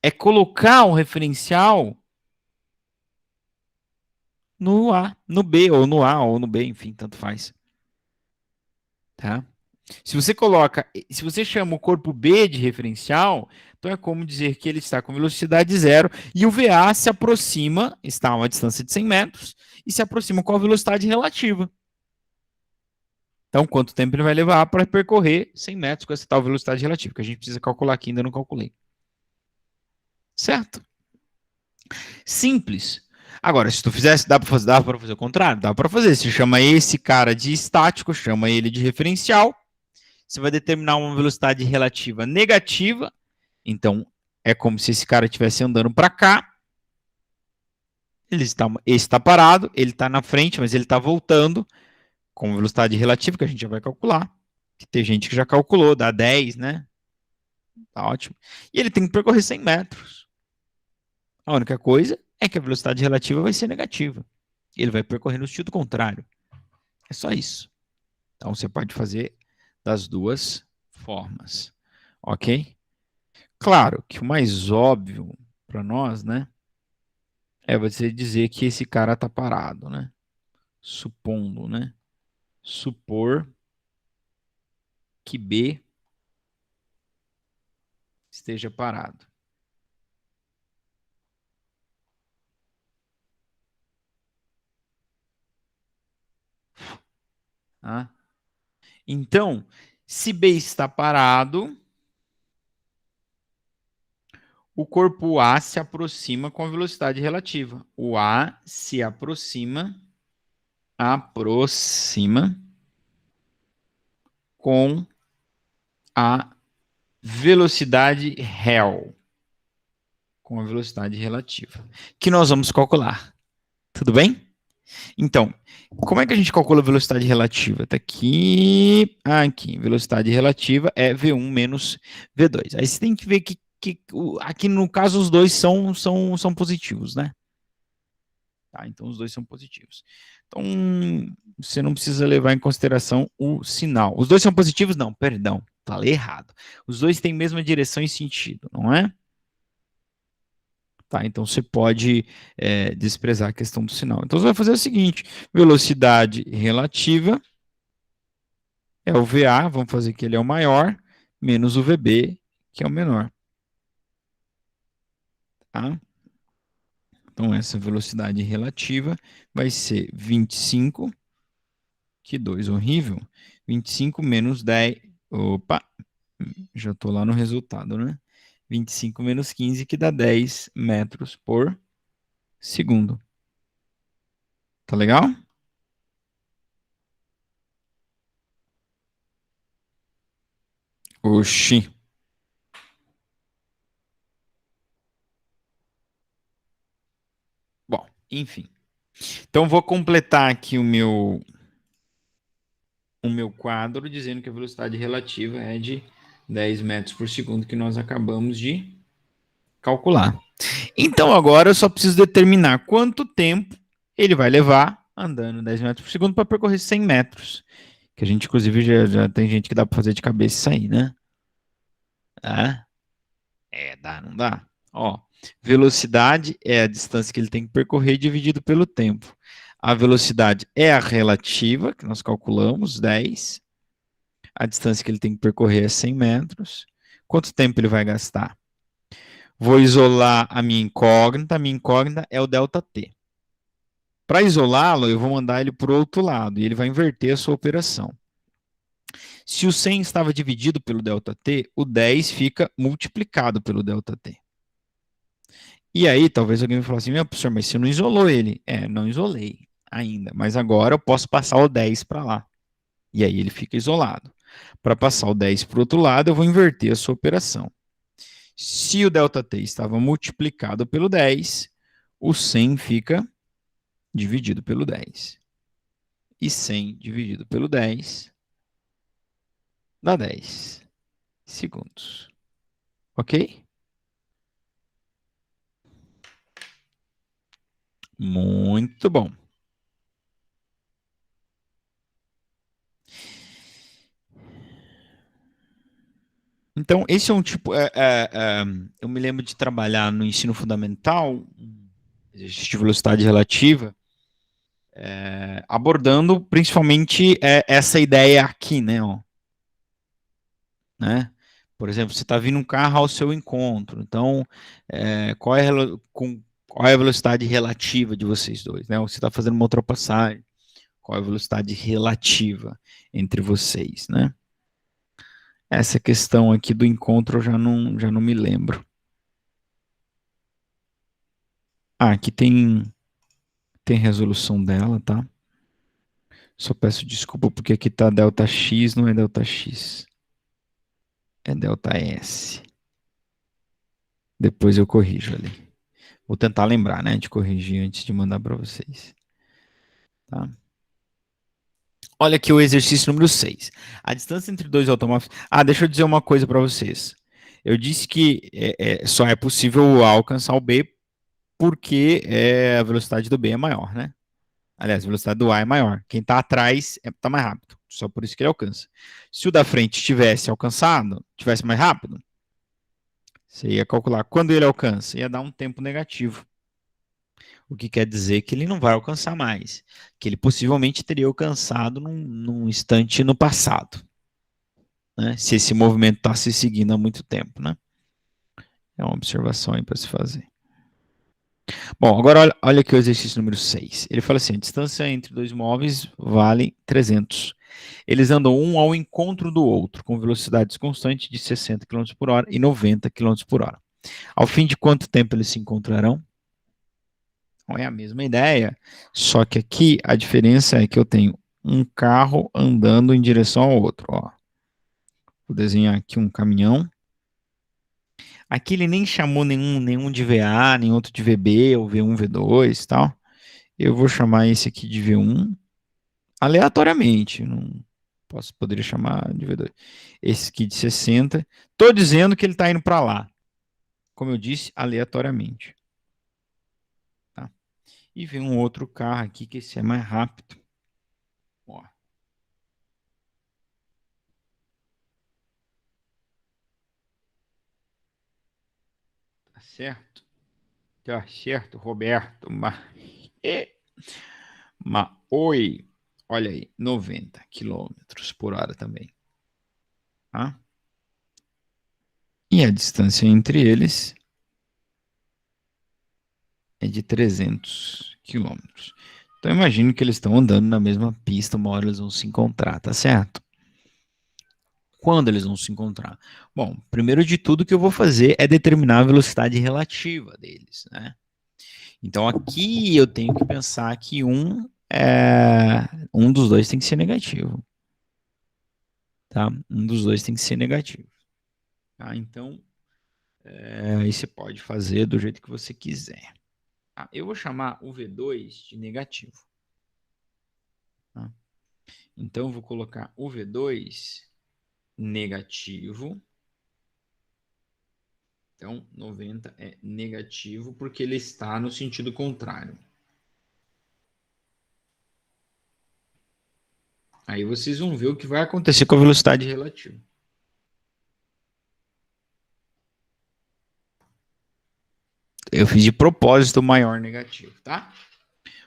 É colocar um referencial no A, no B, ou no A, ou no B, enfim, tanto faz. Tá? Se você chama o corpo B de referencial, então é como dizer que ele está com velocidade zero e o VA se aproxima, está a uma distância de 100 metros, e se aproxima com a velocidade relativa. Então, quanto tempo ele vai levar para percorrer 100 metros com essa tal velocidade relativa, que a gente precisa calcular aqui, ainda não calculei. Certo? Simples. Agora, se tu fizesse, dá para fazer o contrário? Dá para fazer. Você chama esse cara de estático, chama ele de referencial. Você vai determinar uma velocidade relativa negativa. Então, é como se esse cara estivesse andando para cá. Esse está parado, ele está na frente, mas ele está voltando com velocidade relativa, que a gente já vai calcular. Tem gente que já calculou, dá 10, né? Tá ótimo. E ele tem que percorrer 100 metros. A única coisa é que a velocidade relativa vai ser negativa. Ele vai percorrer no sentido contrário. É só isso. Então, você pode fazer das duas formas. Ok? Claro que o mais óbvio para nós, né? É você dizer que esse cara está parado, né? Supondo, né? Supor que B esteja parado. Tá? Então, se B está parado, o corpo A se aproxima com a velocidade relativa. O A se aproxima com a velocidade real, com a velocidade relativa, que nós vamos calcular. Tudo bem? Então, como é que a gente calcula a velocidade relativa? Está aqui, aqui, velocidade relativa é V1 menos V2. Aí você tem que ver que aqui no caso os dois são positivos, né? Tá, então os dois são positivos. Então, você não precisa levar em consideração o sinal. Os dois são positivos? Não, perdão, falei errado. Os dois têm a mesma direção e sentido, não é? Tá, então você pode desprezar a questão do sinal. Então você vai fazer o seguinte: velocidade relativa é o VA, vamos fazer que ele é o maior, menos o VB, que é o menor. Tá? Então essa velocidade relativa vai ser 25, que 2 horrível, 25 menos 10, opa, já estou lá no resultado, né? 25 menos 15, que dá 10 metros por segundo. Tá legal? Oxi. Bom, enfim. Então vou completar aqui o meu quadro dizendo que a velocidade relativa é de 10 metros por segundo, que nós acabamos de calcular. Então agora eu só preciso determinar quanto tempo ele vai levar andando 10 metros por segundo para percorrer 100 metros. Que a gente, inclusive, já tem gente que dá para fazer de cabeça isso aí, né? Ah, dá, não dá? Ó, velocidade é a distância que ele tem que percorrer dividido pelo tempo. A velocidade é a relativa, que nós calculamos, 10. A distância que ele tem que percorrer é 100 metros. Quanto tempo ele vai gastar? Vou isolar a minha incógnita. A minha incógnita é o ΔT. Para isolá-lo, eu vou mandar ele para o outro lado e ele vai inverter a sua operação. Se o 100 estava dividido pelo ΔT, o 10 fica multiplicado pelo ΔT. E aí, talvez alguém me fale assim, meu professor, mas você não isolou ele. Não isolei ainda, mas agora eu posso passar o 10 para lá. E aí ele fica isolado. Para passar o 10 para o outro lado, eu vou inverter a sua operação. Se o ΔT estava multiplicado pelo 10, o 100 fica dividido pelo 10. E 100 dividido pelo 10 dá 10 segundos. Ok? Muito bom. Então, esse é um tipo. Eu me lembro de trabalhar no ensino fundamental, exercício de velocidade relativa, abordando principalmente essa ideia aqui, né? Ó, né? Por exemplo, você está vindo um carro ao seu encontro, então qual é a velocidade relativa de vocês dois? Né? Você está fazendo uma ultrapassagem, Qual é a velocidade relativa entre vocês, né? Essa questão aqui do encontro eu já não me lembro. Aqui tem resolução dela, tá? Só peço desculpa porque aqui tá ΔX, não é ΔX. É ΔS. Depois eu corrijo ali. Vou tentar lembrar, né, de corrigir antes de mandar para vocês. Tá? Olha aqui o exercício número 6. A distância entre dois automóveis... deixa eu dizer uma coisa para vocês. Eu disse que só é possível alcançar o B porque a velocidade do B é maior, né? Aliás, a velocidade do A é maior. Quem está atrás está mais rápido. Só por isso que ele alcança. Se o da frente tivesse alcançado, tivesse mais rápido, você ia calcular quando ele alcança. Ia dar um tempo negativo. O que quer dizer que ele não vai alcançar mais. Que ele possivelmente teria alcançado num instante no passado. Né? Se esse movimento está se seguindo há muito tempo. Né? É uma observação aí para se fazer. Bom, agora olha aqui o exercício número 6. Ele fala assim, a distância entre dois móveis vale 300. Eles andam um ao encontro do outro, com velocidades constantes de 60 km por hora e 90 km por hora. Ao fim de quanto tempo eles se encontrarão? Não é a mesma ideia, só que aqui a diferença é que eu tenho um carro andando em direção ao outro. Ó. Vou desenhar aqui um caminhão. Aqui ele nem chamou nenhum de VA, nem outro de VB, ou V1, V2 e tal. Eu vou chamar esse aqui de V1 aleatoriamente. Não poderia chamar de V2. Esse aqui de 60. Estou dizendo que ele está indo para lá. Como eu disse, aleatoriamente. Tá? E vem um outro carro aqui, que esse é mais rápido. Ó. Tá certo? Tá certo, Roberto. Oi. Olha aí, 90 km por hora também. Tá? E a distância entre eles é de 300 km. Então imagino que eles estão andando na mesma pista, uma hora eles vão se encontrar, tá certo? Quando eles vão se encontrar? Bom, primeiro de tudo o que eu vou fazer é determinar a velocidade relativa deles, né? Então aqui eu tenho que pensar que um dos dois tem que ser negativo. Tá? Um dos dois tem que ser negativo. Tá? Então, aí você pode fazer do jeito que você quiser. Tá? Eu vou chamar o V2 de negativo. Tá? Então, eu vou colocar o V2 negativo. Então, 90 é negativo porque ele está no sentido contrário. Aí vocês vão ver o que vai acontecer com a velocidade relativa. Eu fiz de propósito o maior negativo, tá?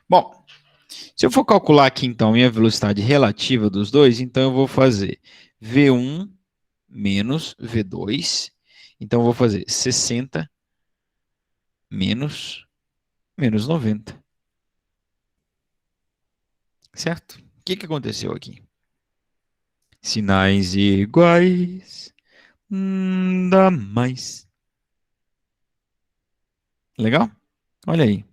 Bom, se eu for calcular aqui, então, minha velocidade relativa dos dois, então eu vou fazer V1 menos V2. Então, eu vou fazer 60 menos 90. Certo? O que aconteceu aqui? Sinais iguais, dá mais. Legal? Olha aí.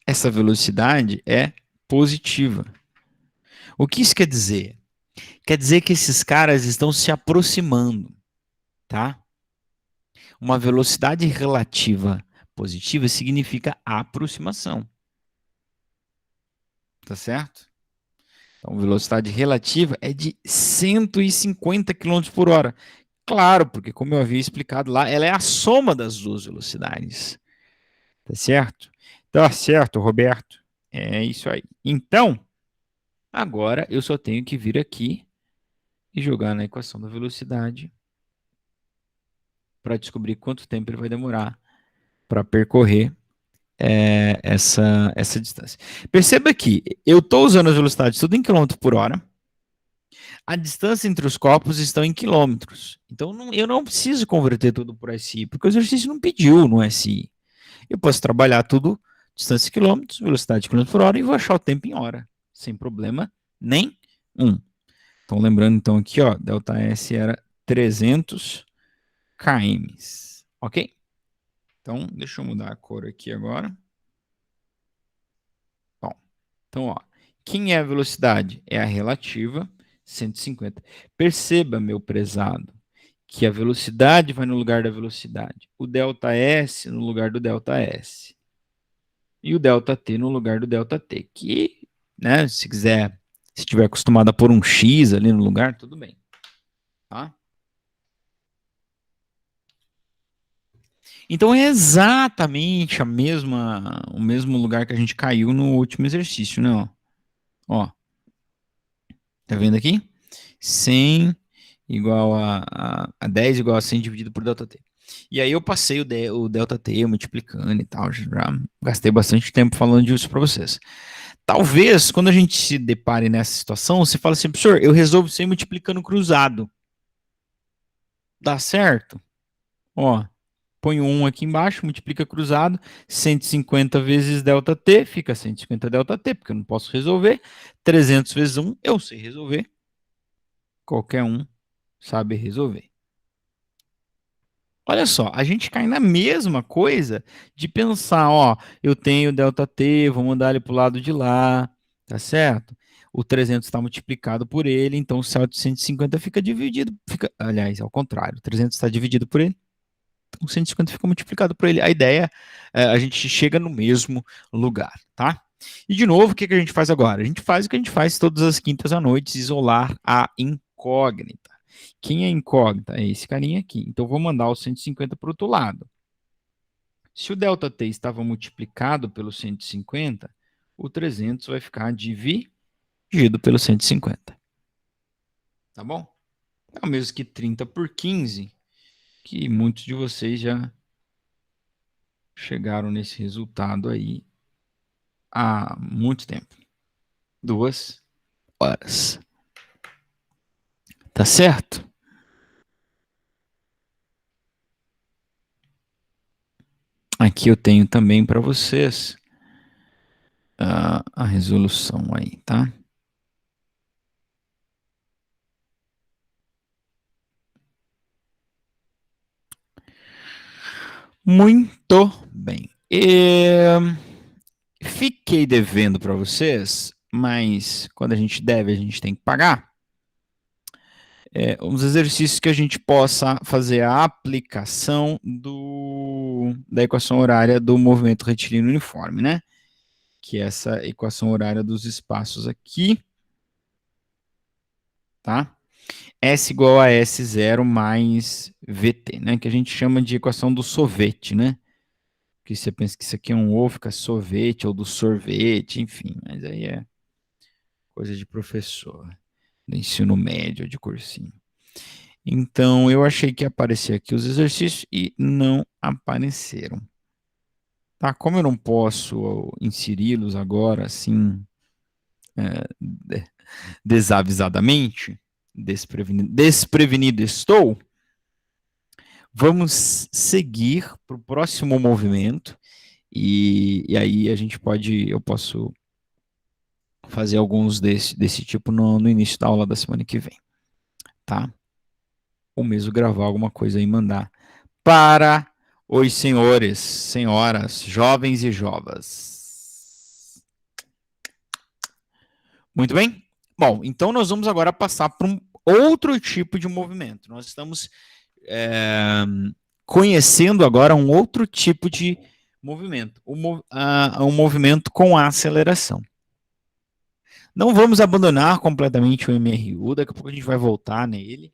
Essa velocidade é positiva. O que isso quer dizer? Quer dizer que esses caras estão se aproximando, tá? Uma velocidade relativa positiva significa aproximação. Tá certo? Então, velocidade relativa é de 150 km por hora. Claro, porque como eu havia explicado lá, ela é a soma das duas velocidades. Tá certo? Tá certo, Roberto. É isso aí. Então, agora eu só tenho que vir aqui e jogar na equação da velocidade para descobrir quanto tempo ele vai demorar para percorrer essa distância. Perceba que eu estou usando as velocidades tudo em quilômetro por hora. A distância entre os corpos estão em quilômetros. Então eu não preciso converter tudo por SI, porque o exercício não pediu no SI. Eu posso trabalhar tudo distância em quilômetros, velocidade de quilômetros por hora, e vou achar o tempo em hora, sem problema nenhum. Então, lembrando então aqui, ó, ΔS era 300 km, ok? Então, deixa eu mudar a cor aqui agora. Bom, então, ó, quem é a velocidade? É a relativa, 150. Perceba, meu prezado, que a velocidade vai no lugar da velocidade. O ΔS no lugar do ΔS. E o ΔT no lugar do ΔT. Que, né, se quiser, se estiver acostumado a pôr um X ali no lugar, tudo bem. Tá? Então é exatamente o mesmo lugar que a gente caiu no último exercício, né? Ó, tá vendo aqui? 100 igual a 10 igual a 100 dividido por ΔT. E aí eu passei o ΔT eu multiplicando e tal, já gastei bastante tempo falando disso para vocês. Talvez, quando a gente se depare nessa situação, você fala assim, professor, eu resolvo isso aí multiplicando cruzado. Dá certo? Ó, põe o 1 aqui embaixo, multiplica cruzado, 150 vezes ΔT, fica 150 ΔT, porque eu não posso resolver. 300 vezes 1, eu sei resolver. Qualquer um sabe resolver. Olha só, a gente cai na mesma coisa de pensar, ó, eu tenho ΔT, vou mandar ele para o lado de lá, tá certo? O 300 está multiplicado por ele, então o céu de 150 fica dividido, aliás, ao contrário, o 300 está dividido por ele, então o 150 fica multiplicado por ele. A ideia é a gente chega no mesmo lugar, tá? E de novo, o que a gente faz agora? A gente faz o que a gente faz todas as quintas à noite, isolar a incógnita. Quem é incógnita? É esse carinha aqui. Então, vou mandar o 150 para o outro lado. Se o ΔT estava multiplicado pelo 150, o 300 vai ficar dividido pelo 150. Tá bom? É o mesmo que 30 por 15, que muitos de vocês já chegaram nesse resultado aí há muito tempo. 2 horas. Tá certo? Aqui eu tenho também para vocês a resolução aí, tá? Muito bem. Fiquei devendo para vocês, mas quando a gente deve, a gente tem que pagar. Uns exercícios que a gente possa fazer a aplicação da equação horária do movimento retilíneo uniforme, né? Que é essa equação horária dos espaços aqui, tá? S igual a S0 mais VT, né? Que a gente chama de equação do sorvete, né? Que você pensa que isso aqui é um ovo, fica sorvete, ou do sorvete, enfim, mas aí é coisa de professor, do ensino médio, de cursinho. Então, eu achei que ia aparecer aqui os exercícios e não apareceram. Tá? Como eu não posso inseri-los agora, assim, desavisadamente, desprevenido estou, vamos seguir para o próximo movimento e aí eu posso fazer alguns desse tipo no início da aula da semana que vem, tá? Ou mesmo gravar alguma coisa e mandar para os senhores, senhoras, jovens e jovas. Muito bem? Bom, então nós vamos agora passar para um outro tipo de movimento. Nós estamos conhecendo agora um outro tipo de movimento, um movimento com aceleração. Não vamos abandonar completamente o MRU, daqui a pouco a gente vai voltar nele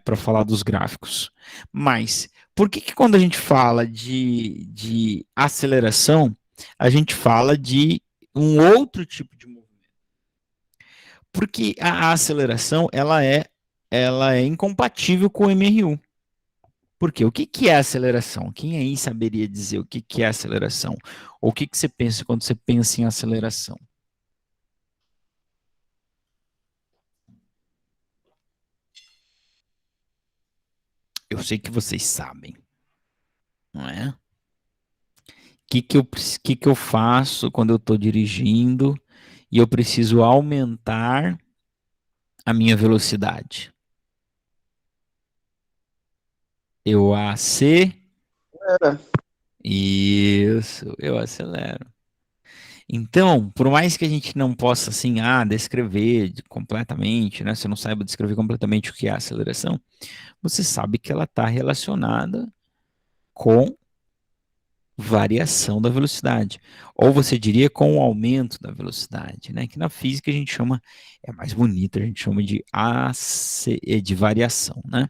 para falar dos gráficos. Mas por que quando a gente fala de aceleração, a gente fala de um outro tipo de movimento? Porque a aceleração ela é incompatível com o MRU. Por quê? O que é aceleração? Quem aí saberia dizer o que é aceleração? Ou o que você pensa quando você pensa em aceleração? Eu sei que vocês sabem, não é? que eu faço quando eu estou dirigindo e eu preciso aumentar a minha velocidade? Eu acelero. Era. Isso, eu acelero. Então, por mais que a gente não possa assim, descrever completamente, né? Você não saiba descrever completamente o que é a aceleração, você sabe que ela está relacionada com variação da velocidade. Ou você diria com o aumento da velocidade, né? Que na física a gente chama, é mais bonito, a gente chama de variação, né?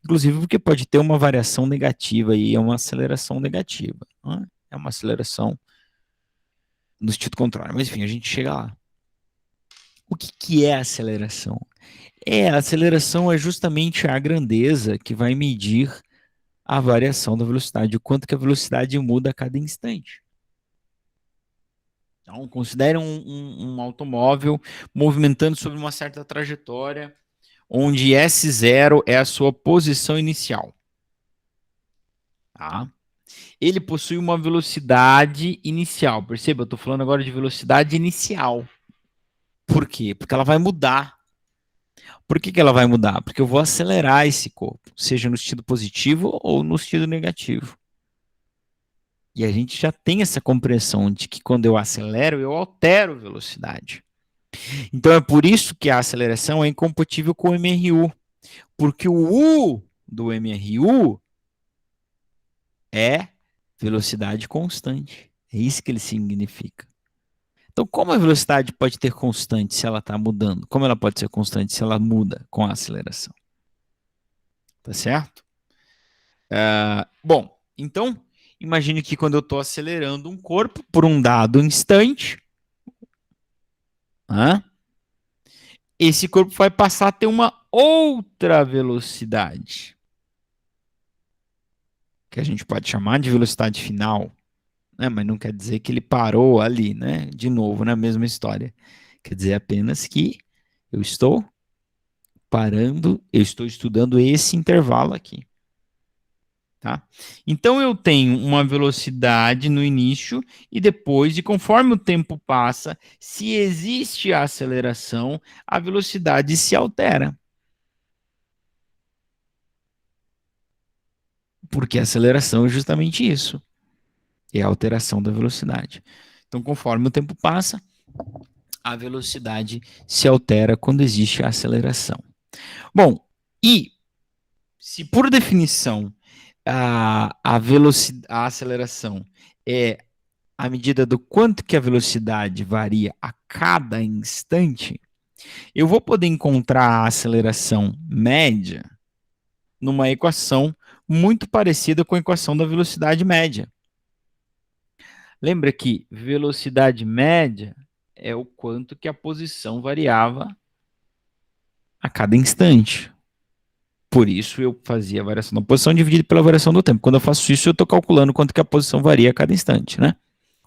Inclusive porque pode ter uma variação negativa e é uma aceleração negativa, né? É uma aceleração no sentido contrário. Mas enfim, a gente chega lá. O que é a aceleração? A aceleração é justamente a grandeza que vai medir a variação da velocidade, o quanto que a velocidade muda a cada instante. Então, considere um automóvel movimentando sobre uma certa trajetória, onde S0 é a sua posição inicial. Tá? Ele possui uma velocidade inicial. Perceba, eu estou falando agora de velocidade inicial. Por quê? Porque ela vai mudar. Por que ela vai mudar? Porque eu vou acelerar esse corpo, seja no sentido positivo ou no sentido negativo. E a gente já tem essa compreensão de que quando eu acelero, eu altero a velocidade. Então é por isso que a aceleração é incompatível com o MRU, porque o U do MRU é velocidade constante. É isso que ele significa. Então, como a velocidade pode ter constante se ela está mudando? Como ela pode ser constante se ela muda com a aceleração? Tá certo? Bom, então, imagine que quando eu estou acelerando um corpo por um dado instante, né, esse corpo vai passar a ter uma outra velocidade, que a gente pode chamar de velocidade final, né, mas não quer dizer que ele parou ali, né? De novo, na mesma história. Quer dizer apenas que eu estou parando, eu estou estudando esse intervalo aqui. Tá? Então eu tenho uma velocidade no início e depois, e conforme o tempo passa, se existe a aceleração, a velocidade se altera. Porque a aceleração é justamente isso, é a alteração da velocidade. Então, conforme o tempo passa, a velocidade se altera quando existe a aceleração. Bom, e se por definição a aceleração é a medida do quanto que a velocidade varia a cada instante, eu vou poder encontrar a aceleração média numa equação muito parecida com a equação da velocidade média. Lembra que velocidade média é o quanto que a posição variava a cada instante. Por isso eu fazia a variação da posição dividida pela variação do tempo. Quando eu faço isso, eu estou calculando quanto que a posição varia a cada instante, né?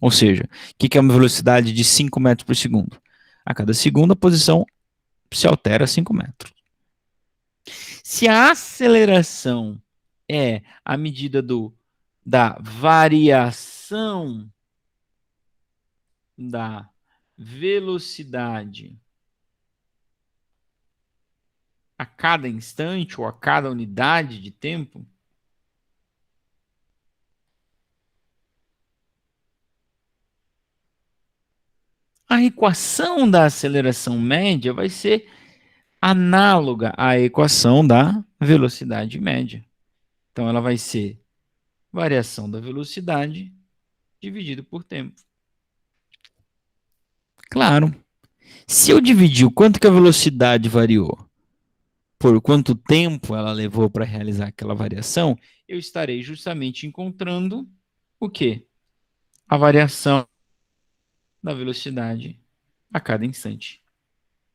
Ou seja, o que é uma velocidade de 5 metros por segundo? A cada segundo a posição se altera 5 metros. Se a aceleração é a medida da variação da velocidade a cada instante ou a cada unidade de tempo, a equação da aceleração média vai ser análoga à equação da velocidade média. Então, ela vai ser variação da velocidade dividido por tempo. Claro, se eu dividir o quanto que a velocidade variou por quanto tempo ela levou para realizar aquela variação, eu estarei justamente encontrando o quê? A variação da velocidade a cada instante.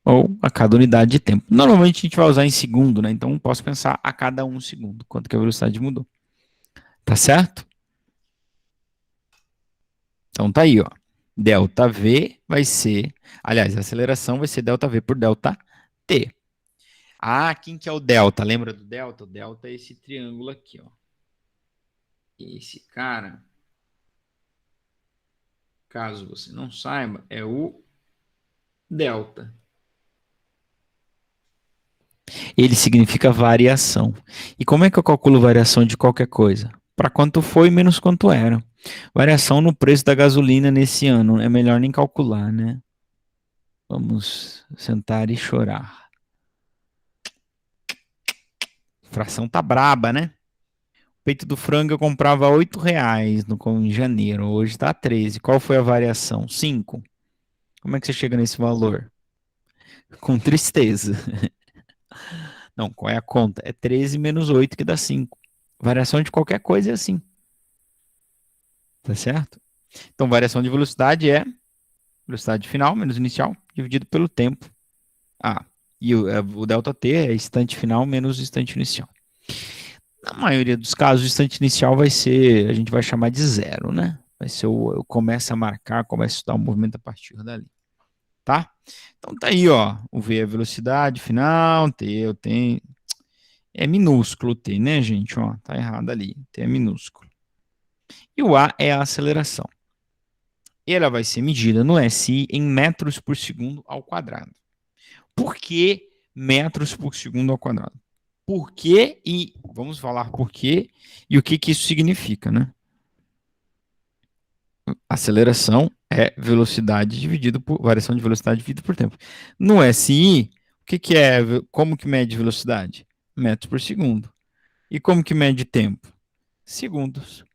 Ou a cada unidade de tempo. Normalmente a gente vai usar em segundo, né? Então posso pensar a cada 1 segundo, quanto que a velocidade mudou. Tá certo? Então tá aí, ó. Delta V vai ser, aliás, a aceleração vai ser delta V por delta T. Quem que é o delta? Lembra do delta? O delta é esse triângulo aqui, ó. Esse cara caso você não saiba, é o delta. Ele significa variação. E como é que eu calculo variação de qualquer coisa? Para quanto foi menos quanto era. Variação no preço da gasolina nesse ano. É melhor nem calcular, né? Vamos sentar e chorar. A fração tá braba, né? O peito do frango eu comprava R$ 8 em janeiro. Hoje tá 13. Qual foi a variação? 5. Como é que você chega nesse valor? Com tristeza. Não, qual é a conta? É 13 menos 8 que dá 5. Variação de qualquer coisa é assim. Tá certo? Então, variação de velocidade é velocidade final menos inicial dividido pelo tempo. Ah, e o delta t é instante final menos instante inicial. Na maioria dos casos, o instante inicial vai ser, a gente vai chamar de zero, né? Vai ser eu começo a marcar, começo a estudar o movimento a partir dali. Tá? Então tá aí, ó. O V é a velocidade final, T eu tenho. É minúsculo o T, né, gente? Ó, tá errado ali. T é minúsculo. E o A é a aceleração. E ela vai ser medida no SI em metros por segundo ao quadrado. Por que metros por segundo ao quadrado? Por quê e vamos falar por quê e o que que isso significa, né? Aceleração é velocidade dividido por variação de velocidade dividido por tempo. No SI, o que que é, como que mede velocidade? Metros por segundo. E como que mede tempo? Segundos.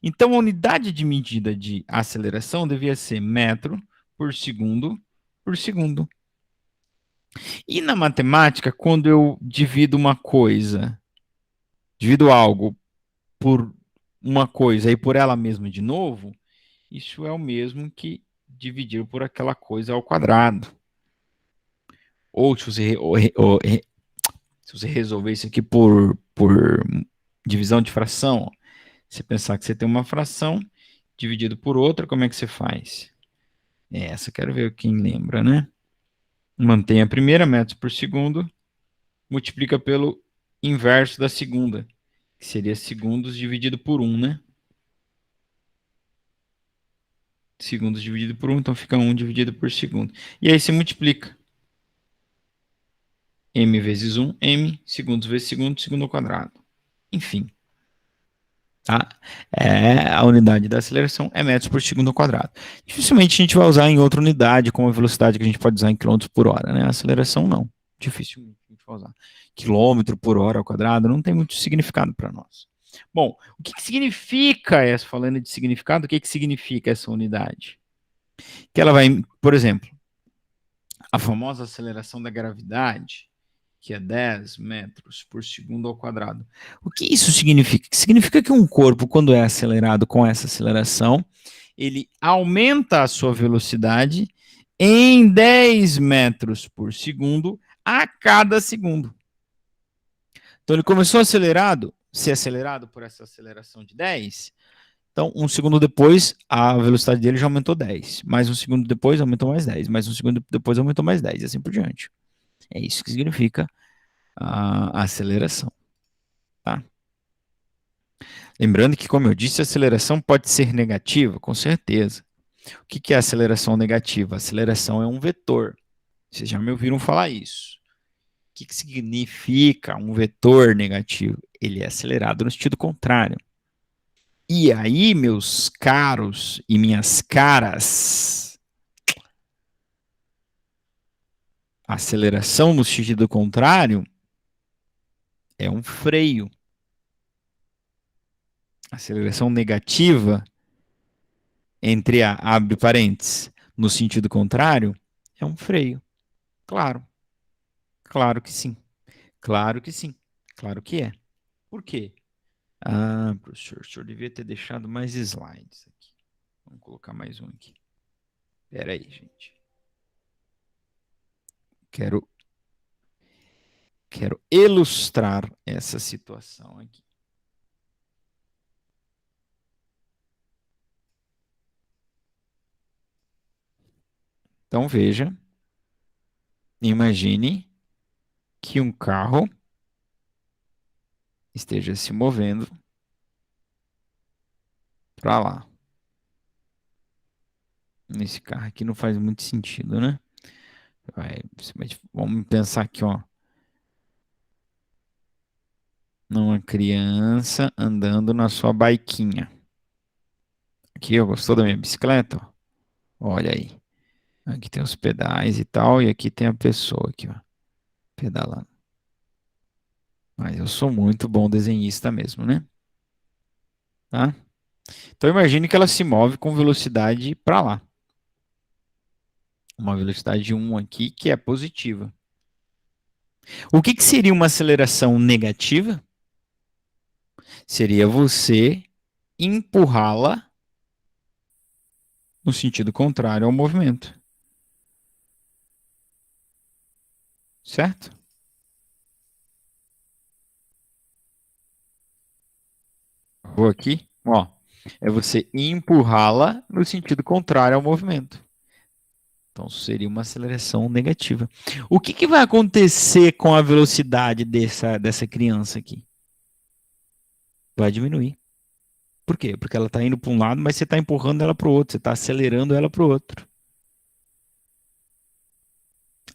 Então a unidade de medida de aceleração devia ser metro por segundo por segundo. E na matemática, quando eu divido algo por uma coisa e por ela mesma de novo, isso é o mesmo que dividir por aquela coisa ao quadrado. Ou se você resolver isso aqui por divisão de fração, você pensar que você tem uma fração dividido por outra, como é que você faz? Essa quero ver quem lembra, né? Mantém a primeira, metros por segundo, multiplica pelo inverso da segunda, que seria segundos dividido por 1, né? Segundos dividido por 1, então fica 1 dividido por segundo. E aí você multiplica. M vezes 1, M, segundos vezes segundo, segundo ao quadrado. Enfim, tá? A unidade da aceleração é metros por segundo ao quadrado. Dificilmente a gente vai usar em outra unidade, como a velocidade que a gente pode usar em quilômetros por hora, né? A aceleração não. Dificilmente a gente vai usar. Quilômetro por hora ao quadrado não tem muito significado para nós. Bom, o que, que significa essa, falando de significado, o que, que significa essa unidade? Que ela vai, por exemplo, a famosa aceleração da gravidade, que é 10 metros por segundo ao quadrado. O que isso significa? Significa que um corpo, quando é acelerado com essa aceleração, ele aumenta a sua velocidade em 10 metros por segundo a cada segundo. Então ele começou ser acelerado por essa aceleração de 10. Então, um segundo depois, a velocidade dele já aumentou 10. Mais um segundo depois, aumentou mais 10. Mais um segundo depois, aumentou mais 10. E assim por diante. É isso que significa a aceleração. Tá? Lembrando que, como eu disse, a aceleração pode ser negativa, com certeza. O que é aceleração negativa? A aceleração é um vetor. Vocês já me ouviram falar isso. O que significa um vetor negativo? Ele é acelerado no sentido contrário. E aí, meus caros e minhas caras, a aceleração no sentido contrário é um freio. A aceleração negativa, abre parênteses, no sentido contrário, é um freio. Claro, claro que sim. Claro que sim. Claro que é. Por quê? Ah, professor, o senhor devia ter deixado mais slides aqui. Vamos colocar mais um aqui. Espera aí, gente. Quero ilustrar essa situação aqui. Então veja, imagine que um carro esteja se movendo para lá. Esse carro aqui não faz muito sentido, né? Vamos pensar aqui, ó. Uma criança andando na sua biquinha. Aqui, ó, gostou da minha bicicleta? Ó? Olha aí. Aqui tem os pedais e tal, e aqui tem a pessoa aqui, ó, pedalando. Mas eu sou muito bom desenhista mesmo, né? Tá? Então imagine que ela se move com velocidade para lá. Uma velocidade 1 aqui que é positiva. O que seria uma aceleração negativa? Seria você empurrá-la no sentido contrário ao movimento. Certo? Vou aqui, ó. É você empurrá-la no sentido contrário ao movimento. Então seria uma aceleração negativa. O que vai acontecer com a velocidade dessa criança aqui? Vai diminuir. Por quê? Porque ela está indo para um lado, mas você está empurrando ela para o outro, você está acelerando ela para o outro.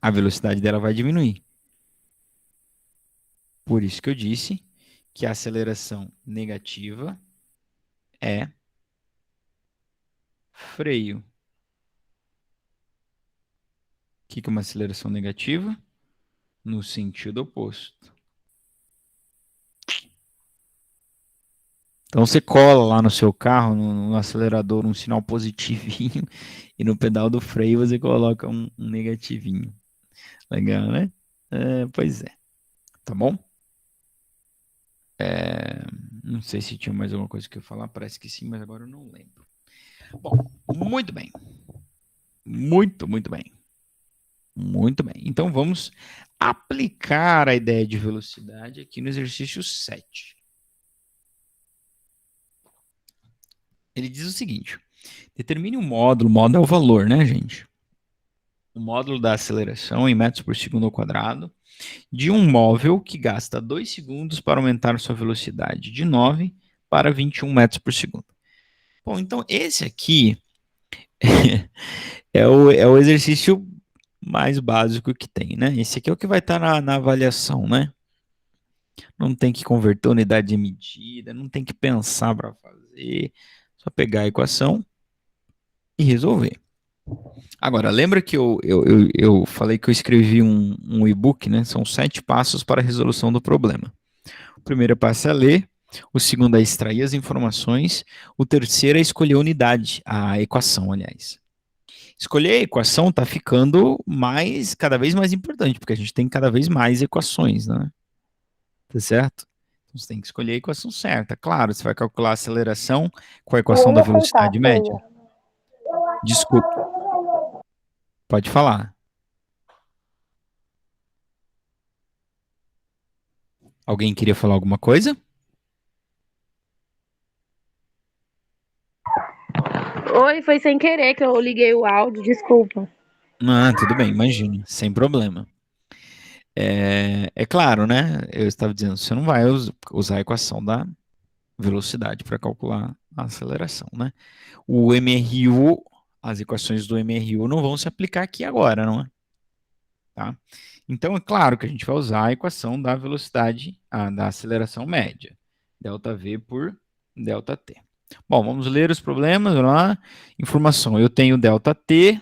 A velocidade dela vai diminuir. Por isso que eu disse que a aceleração negativa é freio. O que é uma aceleração negativa? No sentido oposto. Então você cola lá no seu carro, no acelerador, um sinal positivinho, e no pedal do freio você coloca um negativinho. Legal, né? Pois é. Tá bom? Não sei se tinha mais alguma coisa que eu falar, parece que sim, mas agora eu não lembro. Bom, muito bem. Muito bem. Muito bem. Então vamos aplicar a ideia de velocidade aqui no exercício 7. Ele diz o seguinte: determine um módulo, módulo é o valor, né, gente? O módulo da aceleração em metros por segundo ao quadrado de um móvel que gasta 2 segundos para aumentar sua velocidade de 9 para 21 metros por segundo. Bom, então esse aqui é o exercício mais básico que tem, né? Esse aqui é o que vai estar na avaliação, né? Não tem que converter unidade de medida, não tem que pensar para fazer, só pegar a equação e resolver. Agora, lembra que eu falei que eu escrevi um e-book, né? São 7 passos para a resolução do problema. O primeiro passo é ler, o segundo é extrair as informações, o terceiro é escolher a unidade, a equação, aliás. Escolher a equação está ficando cada vez mais importante, porque a gente tem cada vez mais equações, né? Tá certo? Então, você tem que escolher a equação certa. Claro, você vai calcular a aceleração com a equação da velocidade média. Desculpa, pode falar. Alguém queria falar alguma coisa? Oi, foi sem querer que eu liguei o áudio, desculpa. Ah, tudo bem, imagine, sem problema. É claro, né? Eu estava dizendo, você não vai usar a equação da velocidade para calcular a aceleração, né? O MRU, as equações do MRU não vão se aplicar aqui agora, não é? Tá? Então, é claro que a gente vai usar a equação da velocidade, da aceleração média. ΔV por ΔT. Bom, vamos ler os problemas, vamos lá. Informação, eu tenho ΔT,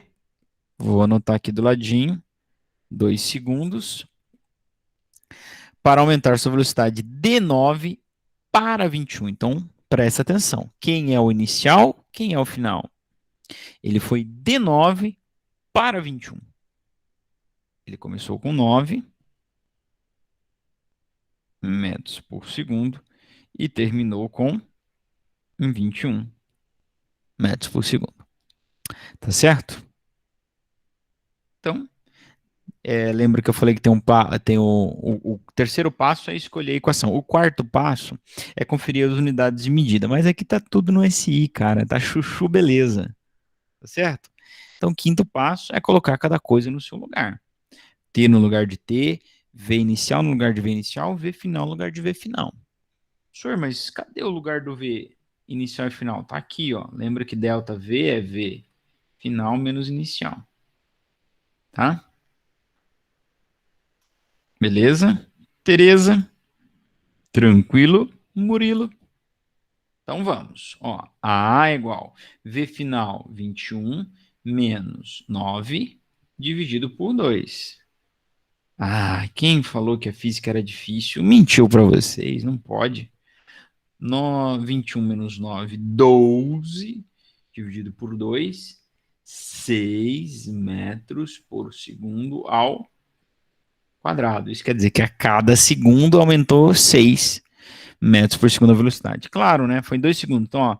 vou anotar aqui do ladinho, 2 segundos, para aumentar sua velocidade de 9 para 21. Então, presta atenção. Quem é o inicial, quem é o final? Ele foi de 9 para 21. Ele começou com 9 metros por segundo e terminou com 21 metros por segundo. Tá certo? Então, lembra que eu falei que tem o terceiro passo é escolher a equação. O quarto passo é conferir as unidades de medida. Mas aqui tá tudo no SI, cara. Tá chuchu, beleza. Tá certo? Então, o quinto passo é colocar cada coisa no seu lugar. T no lugar de T, V inicial no lugar de V inicial, V final no lugar de V final. Senhor, mas cadê o lugar do V inicial e final? Tá aqui, ó. Lembra que ΔV é V final menos inicial. Tá? Beleza? Tereza? Tranquilo? Murilo? Então vamos. Ó, A é igual V final 21 menos 9 dividido por 2. Ah, quem falou que a física era difícil mentiu para vocês, não pode. 21 menos 9, 12 dividido por 2, 6 metros por segundo ao quadrado. Isso quer dizer que a cada segundo aumentou 6 metros por segundo a velocidade. Claro, né? Foi em 2 segundos. Então, ó,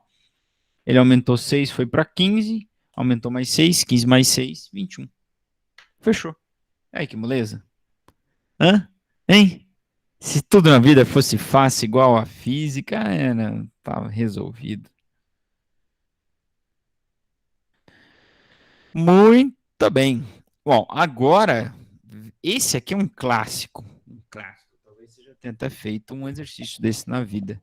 ele aumentou 6, foi para 15, aumentou mais 6, 15 mais 6, 21. Fechou. Aí, que moleza. Hã? Hein? Se tudo na vida fosse fácil igual a física, tava resolvido. Muito bem. Bom, agora, esse aqui é um clássico. Um clássico. Talvez você já tenha até feito um exercício desse na vida.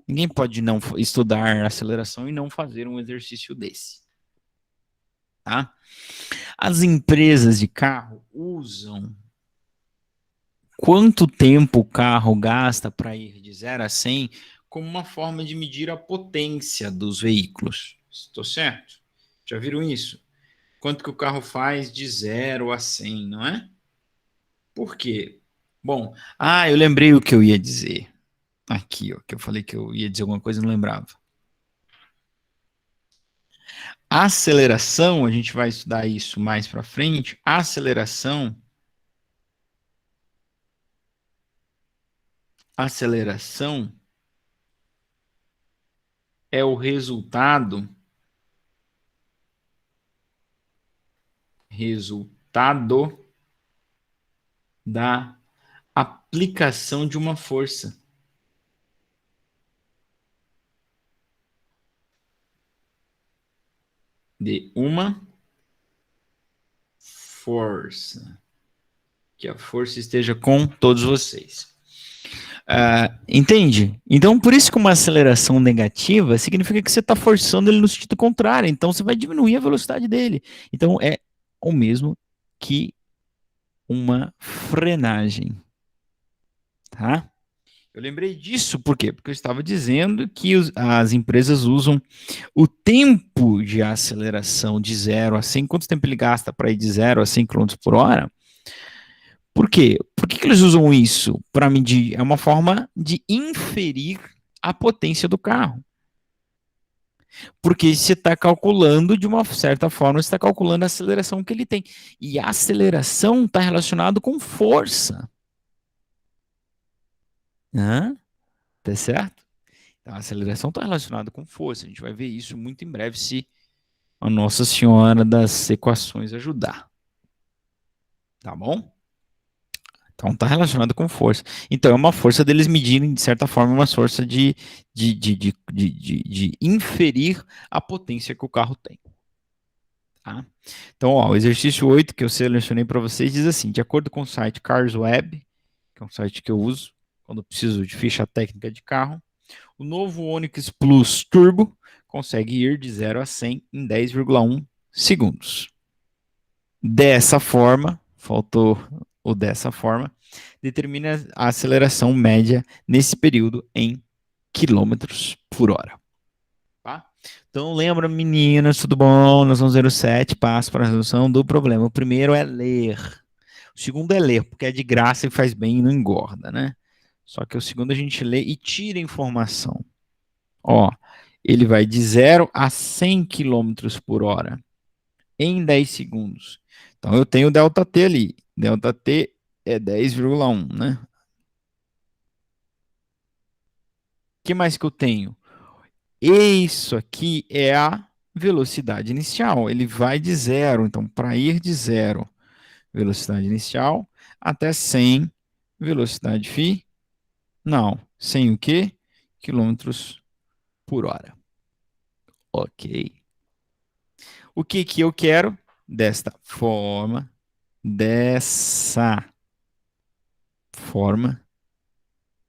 Ninguém pode não estudar aceleração e não fazer um exercício desse. Tá? As empresas de carro usam quanto tempo o carro gasta para ir de 0 a 100 como uma forma de medir a potência dos veículos. Estou certo? Já viram isso? Quanto que o carro faz de 0 a 100, não é? Por quê? Bom, eu lembrei o que eu ia dizer. Aqui, ó, que eu falei que eu ia dizer alguma coisa e não lembrava. A aceleração, a gente vai estudar isso mais para frente. A aceleração é o resultado da aplicação de uma força. De uma força. Que a força esteja com todos vocês. Entende? Então, por isso que uma aceleração negativa significa que você está forçando ele no sentido contrário. Então, você vai diminuir a velocidade dele. Então, é o mesmo que uma frenagem. Tá? Eu lembrei disso por quê? Porque eu estava dizendo que as empresas usam o tempo de aceleração de 0 a 100. Quanto tempo ele gasta para ir de 0 a 100 km por hora? Por quê? Por que eles usam isso para medir? É uma forma de inferir a potência do carro. Porque você está calculando, de uma certa forma, você está calculando a aceleração que ele tem. E a aceleração está relacionada com força. Tá certo? Então, a aceleração está relacionada com força. A gente vai ver isso muito em breve se a Nossa Senhora das Equações ajudar. Tá bom? Então está relacionado com força. Então é uma força deles medirem, de certa forma, uma força de inferir a potência que o carro tem. Tá? Então, ó, o exercício 8 que eu selecionei para vocês diz assim: de acordo com o site CarsWeb, que é um site que eu uso quando preciso de ficha técnica de carro, o novo Onix Plus Turbo consegue ir de 0 a 100 em 10,1 segundos. Dessa forma, faltou o dessa forma, determina a aceleração média nesse período em quilômetros por hora. Tá? Então lembra, meninas, tudo bom? Nós vamos ver os 7 passos para a resolução do problema. O primeiro é ler. O segundo é ler, porque é de graça e faz bem e não engorda, né? Só que o segundo a gente lê e tira informação. Ó, ele vai de 0 a 100 quilômetros por hora em 10 segundos. Então eu tenho o ΔT ali. ΔT é 10,1, né? O que mais que eu tenho? Isso aqui é a velocidade inicial. Ele vai de 0. Então, para ir de 0, velocidade inicial, até 100, velocidade final. 100 o quê? Quilômetros por hora. Ok. O que que eu quero? Desta forma.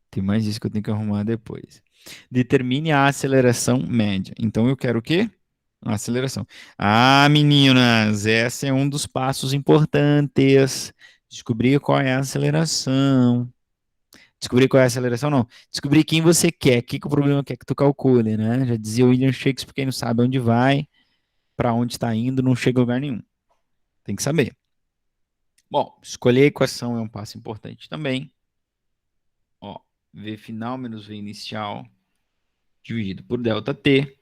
Tem mais isso que eu tenho que arrumar depois. Determine a aceleração média. Então eu quero o quê? Aceleração. Ah, meninas, esse é um dos passos importantes. Descobrir qual é a aceleração. Descobrir qual é a aceleração, não. Descobrir quem você quer, que o problema quer que tu calcule, né? Já dizia William Shakespeare, quem não sabe onde vai, para onde está indo, não chega a lugar nenhum. Tem que saber. Bom, escolher a equação é um passo importante também. Ó, V final menos V inicial dividido por ΔT.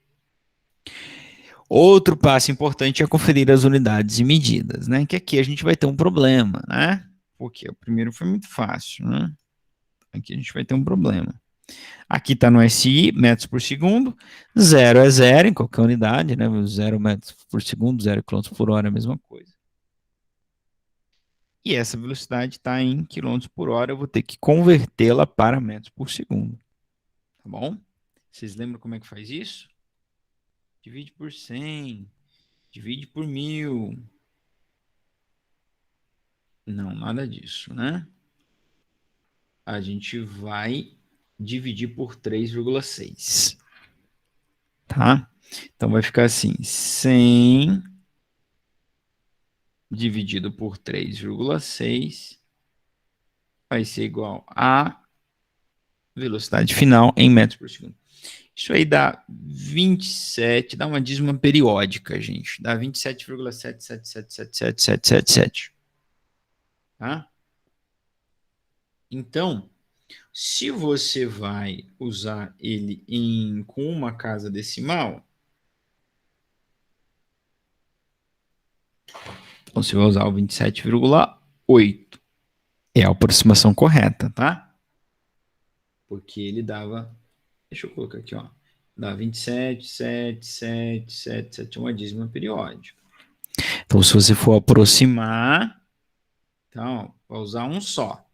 Outro passo importante é conferir as unidades e medidas, né? Que aqui a gente vai ter um problema, né? Porque o primeiro foi muito fácil, né? Aqui a gente vai ter um problema. Aqui está no SI, metros por segundo. Zero é zero em qualquer unidade, né? 0 metros por segundo, 0 quilômetros por hora é a mesma coisa. E essa velocidade está em quilômetros por hora, eu vou ter que convertê-la para metros por segundo. Tá bom? Vocês lembram como é que faz isso? Divide por 100, divide por 1000. Não, nada disso, né? A gente vai dividir por 3,6. Tá? Então vai ficar assim, 100 dividido por 3,6 vai ser igual a velocidade final em metros por segundo. Isso aí dá 27, dá uma dízima periódica, gente. Dá 27,7777777. Tá? Então, se você vai usar ele com uma casa decimal, então você vai usar o 27,8. É a aproximação correta, tá? Porque ele dava... Deixa eu colocar aqui, ó. Dá 27,77777, uma dízima periódica. Então, se você for aproximar, então, vai usar um só.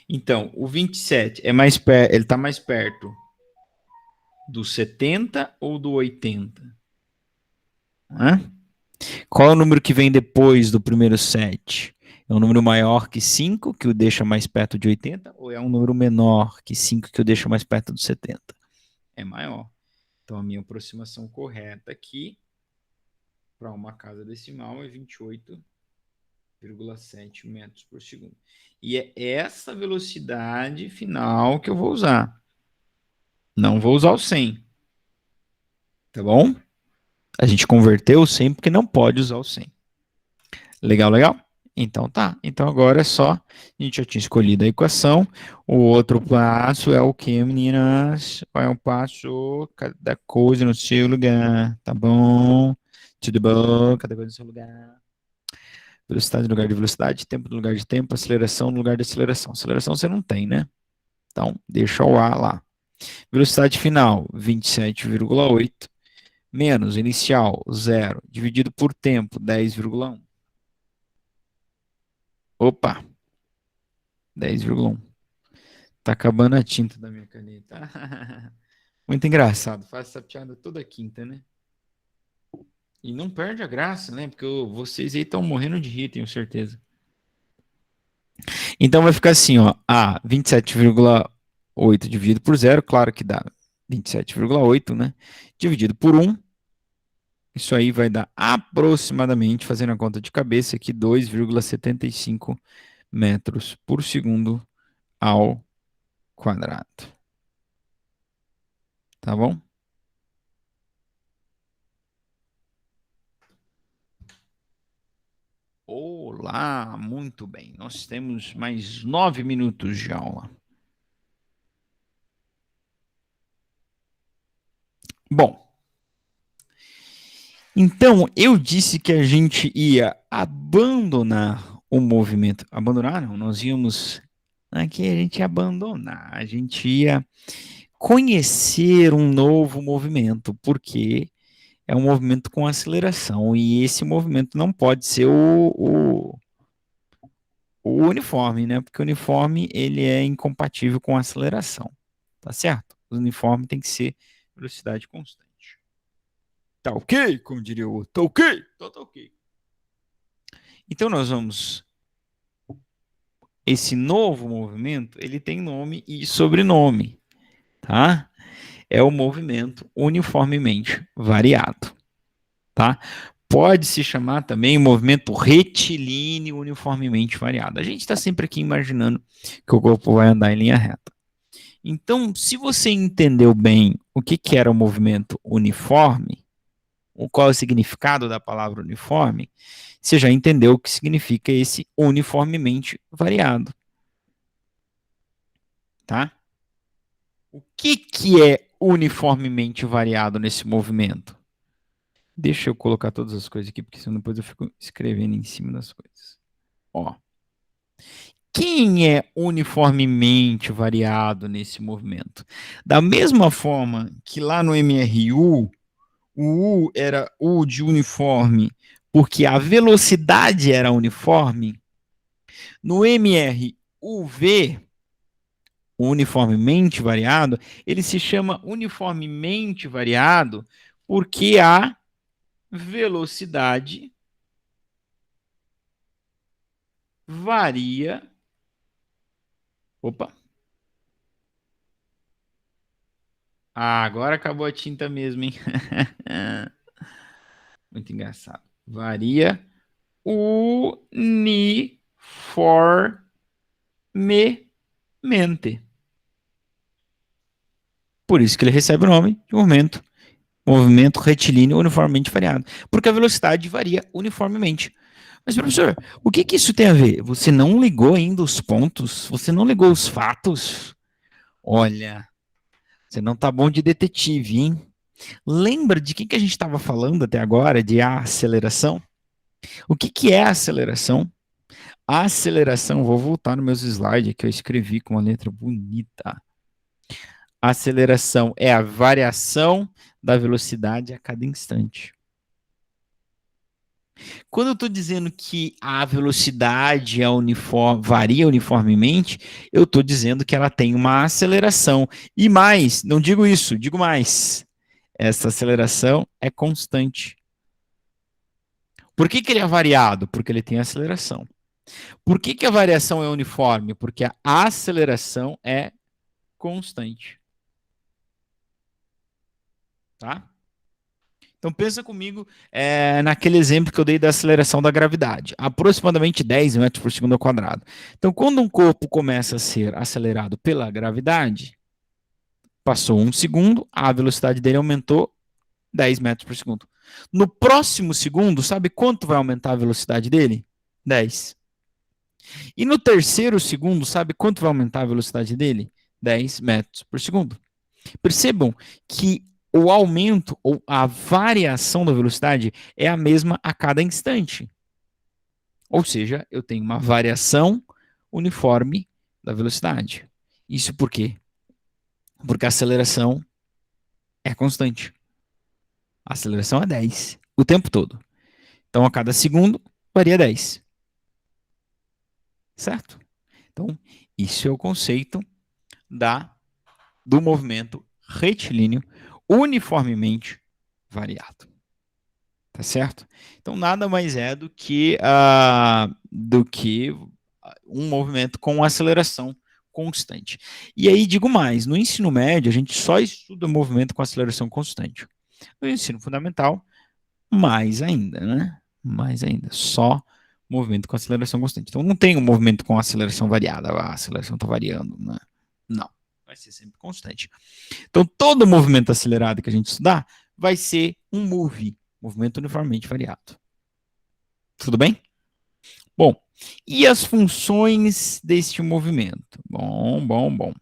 Então, o 27 é mais ele está mais perto do 70 ou do 80? Hã? Qual é o número que vem depois do primeiro 7? É um número maior que 5, que o deixa mais perto de 80, ou é um número menor que 5, que o deixa mais perto do 70? É maior. Então, a minha aproximação correta aqui para uma casa decimal é 28,7 metros por segundo. E é essa velocidade final que eu vou usar. Não vou usar o 100. Tá bom? A gente converteu o 100 porque não pode usar o 100. Legal, legal? Então tá. Então agora é só. A gente já tinha escolhido a equação. O outro passo é o que, meninas? Qual é o passo? Cada coisa no seu lugar. Tá bom? Tudo bom? Cada coisa no seu lugar. Velocidade no lugar de velocidade, tempo no lugar de tempo, aceleração no lugar de aceleração. Aceleração você não tem, né? Então, deixa o A lá. Velocidade final, 27,8. Menos inicial, 0. Dividido por tempo, 10,1. Opa, 10,1. Tá acabando a tinta da minha caneta. Muito engraçado. Faz essa piada toda quinta, né? E não perde a graça, né? Porque vocês aí estão morrendo de rir, tenho certeza. Então vai ficar assim, ó. A 27,8 dividido por 0, claro que dá 27,8, né? Dividido por 1. Isso aí vai dar aproximadamente, fazendo a conta de cabeça aqui, 2,75 metros por segundo ao quadrado. Tá bom? Olá, muito bem. Nós temos mais 9 minutos de aula. Bom, então eu disse que a gente ia abandonar o movimento. Abandonar não, nós íamos... Aqui a gente ia abandonar, a gente ia conhecer um novo movimento, porque é um movimento com aceleração, e esse movimento não pode ser o uniforme, né? Porque o uniforme ele é incompatível com a aceleração, tá certo? O uniforme tem que ser velocidade constante. Tá ok? Como diria o outro. Tá ok? Tá ok. Então nós vamos... Esse novo movimento, ele tem nome e sobrenome, tá? É o movimento uniformemente variado. tá? Pode se chamar também movimento retilíneo uniformemente variado. A gente está sempre aqui imaginando que o corpo vai andar em linha reta. Então, se você entendeu bem o que era o movimento uniforme, qual é o significado da palavra uniforme, você já entendeu o que significa esse uniformemente variado. Tá? O que é uniformemente variado nesse movimento? Deixa eu colocar todas as coisas aqui, porque senão depois eu fico escrevendo em cima das coisas. Ó. Quem é uniformemente variado nesse movimento? Da mesma forma que lá no MRU, o U era U de uniforme, porque a velocidade era uniforme, no MRUV, uniformemente variado, ele se chama uniformemente variado porque a velocidade varia. Opa! Ah, agora acabou a tinta mesmo, hein? Muito engraçado. Varia uniformemente. Por isso que ele recebe o nome de movimento retilíneo uniformemente variado. Porque a velocidade varia uniformemente. Mas, professor, o que isso tem a ver? Você não ligou ainda os pontos? Você não ligou os fatos? Olha, você não tá bom de detetive, hein? Lembra de que a gente estava falando até agora, de aceleração? O que é a aceleração? A aceleração, vou voltar nos meus slides que eu escrevi com uma letra bonita. A aceleração é a variação da velocidade a cada instante. Quando eu estou dizendo que a velocidade é varia uniformemente, eu estou dizendo que ela tem uma aceleração. E mais, não digo isso, digo mais. Essa aceleração é constante. Por que ele é variado? Porque ele tem aceleração. Por que a variação é uniforme? Porque a aceleração é constante. Tá? Então pensa comigo naquele exemplo que eu dei da aceleração da gravidade, aproximadamente 10 metros por segundo ao quadrado. Então quando um corpo começa a ser acelerado pela gravidade, passou um segundo, a velocidade dele aumentou 10 metros por segundo. No próximo segundo, sabe quanto vai aumentar a velocidade dele? 10. E no terceiro segundo, sabe quanto vai aumentar a velocidade dele? 10 metros por segundo. Percebam que o aumento ou a variação da velocidade é a mesma a cada instante. Ou seja, eu tenho uma variação uniforme da velocidade. Isso por quê? Porque a aceleração é constante. A aceleração é 10 o tempo todo. Então, a cada segundo, varia 10. Certo? Então, isso é o conceito do movimento retilíneo uniformemente variado. Tá certo? Então, nada mais é do que um movimento com aceleração constante. E aí, digo mais, no ensino médio, a gente só estuda movimento com aceleração constante. No ensino fundamental, mais ainda, né? Mais ainda, só movimento com aceleração constante. Então, não tem um movimento com aceleração variada, a aceleração está variando, né? Não, vai ser sempre constante. Então, todo movimento acelerado que a gente estudar vai ser um movimento uniformemente variado. Tudo bem? Bom, e as funções deste movimento? Bom.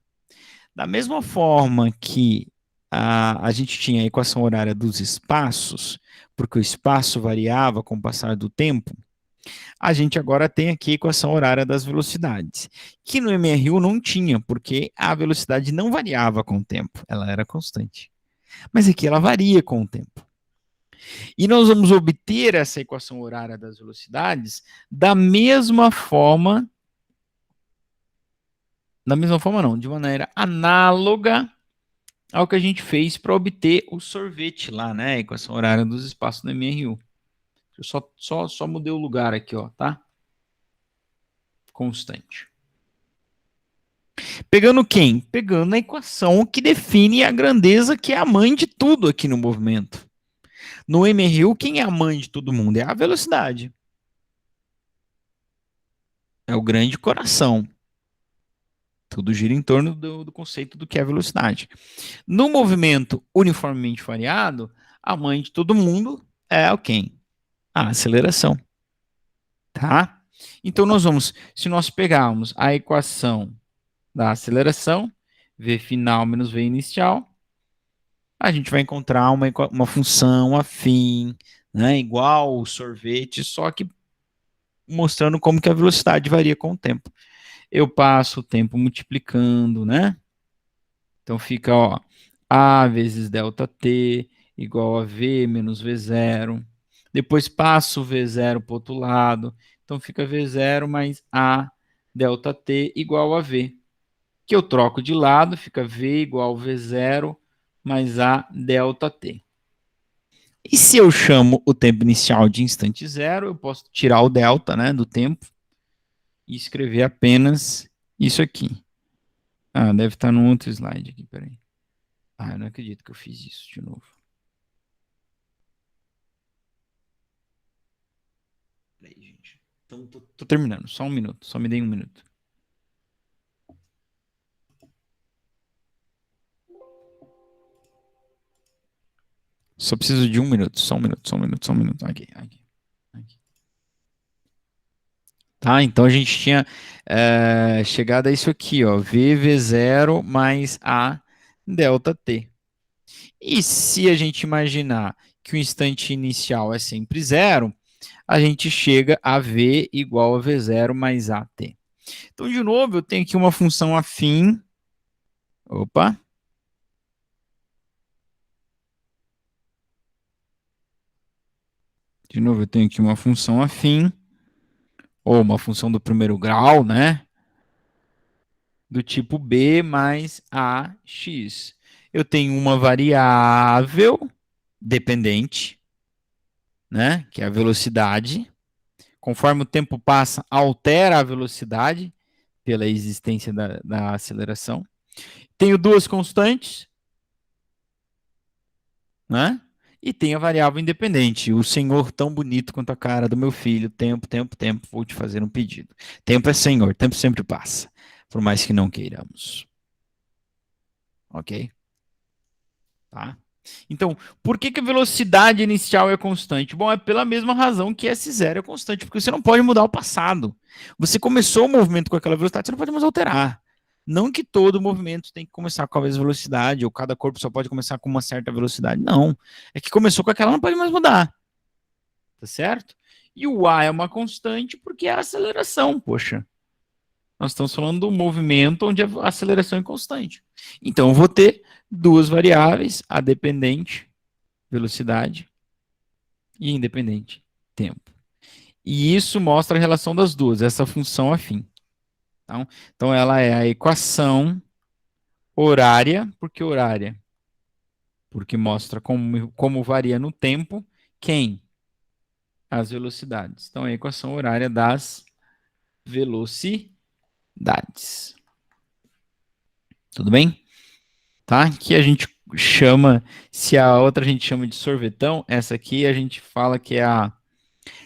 Da mesma forma que a gente tinha a equação horária dos espaços, porque o espaço variava com o passar do tempo, a gente agora tem aqui a equação horária das velocidades, que no MRU não tinha, porque a velocidade não variava com o tempo, ela era constante. Mas aqui ela varia com o tempo. E nós vamos obter essa equação horária das velocidades da mesma forma não, de maneira análoga ao que a gente fez para obter o sorvete lá, né? A equação horária dos espaços do MRU. Eu só mudei o lugar aqui, ó, tá? Constante. Pegando quem? Pegando a equação que define a grandeza, que é a mãe de tudo aqui no movimento. No MRU, quem é a mãe de todo mundo? É a velocidade. É o grande coração. Tudo gira em torno do conceito do que é velocidade. No movimento uniformemente variado, a mãe de todo mundo é o quem? A aceleração. Tá? Então nós vamos, se nós pegarmos a equação da aceleração, v final menos v inicial, a gente vai encontrar uma função afim, né, igual o sorvete, só que mostrando como que a velocidade varia com o tempo. Eu passo o tempo multiplicando, né? Então fica, ó, A vezes delta t igual a V menos V0. Depois passo o V0 para o outro lado. Então fica V0 mais A delta t igual a V. Que eu troco de lado, fica V igual a V0 mais A delta t. E se eu chamo o tempo inicial de instante zero, eu posso tirar o delta, né, do tempo e escrever apenas isso aqui. Ah, deve estar no outro slide aqui, peraí. Ah, eu não acredito que eu fiz isso de novo. Peraí, gente. Então, tô terminando, só um minuto, só me dei um minuto. Só preciso de um minuto, só um minuto, só um minuto, só um minuto. Aqui. Tá, então a gente tinha chegado a isso aqui, ó, VV0 mais A delta T. E se a gente imaginar que o instante inicial é sempre zero, a gente chega a V igual a V0 mais AT. Então, de novo, eu tenho aqui uma função afim. Opa. De novo, eu tenho aqui uma função afim, ou uma função do primeiro grau, né? Do tipo B mais AX. Eu tenho uma variável dependente, né? Que é a velocidade. Conforme o tempo passa, altera a velocidade pela existência da aceleração. Tenho duas constantes, né? E tem a variável independente. O senhor tão bonito quanto a cara do meu filho. Tempo, tempo, tempo. Vou te fazer um pedido. Tempo é senhor. Tempo sempre passa. Por mais que não queiramos. Ok? Tá? Então, por que a velocidade inicial é constante? Bom, é pela mesma razão que S0 é constante. Porque você não pode mudar o passado. Você começou o movimento com aquela velocidade, você não pode mais alterar. Não que todo movimento tem que começar com a mesma velocidade, ou cada corpo só pode começar com uma certa velocidade. Não. É que começou com aquela, não pode mais mudar. Tá certo? E o A é uma constante porque é a aceleração, poxa. Nós estamos falando do movimento onde a aceleração é constante. Então, eu vou ter duas variáveis, a dependente, velocidade, e independente, tempo. E isso mostra a relação das duas, essa função afim. Então ela é a equação horária, por que horária? Porque mostra como varia no tempo quem? As velocidades. Então é a equação horária das velocidades. Tudo bem? Tá? Que a gente chama, se a outra a gente chama de sorvetão, essa aqui a gente fala que é a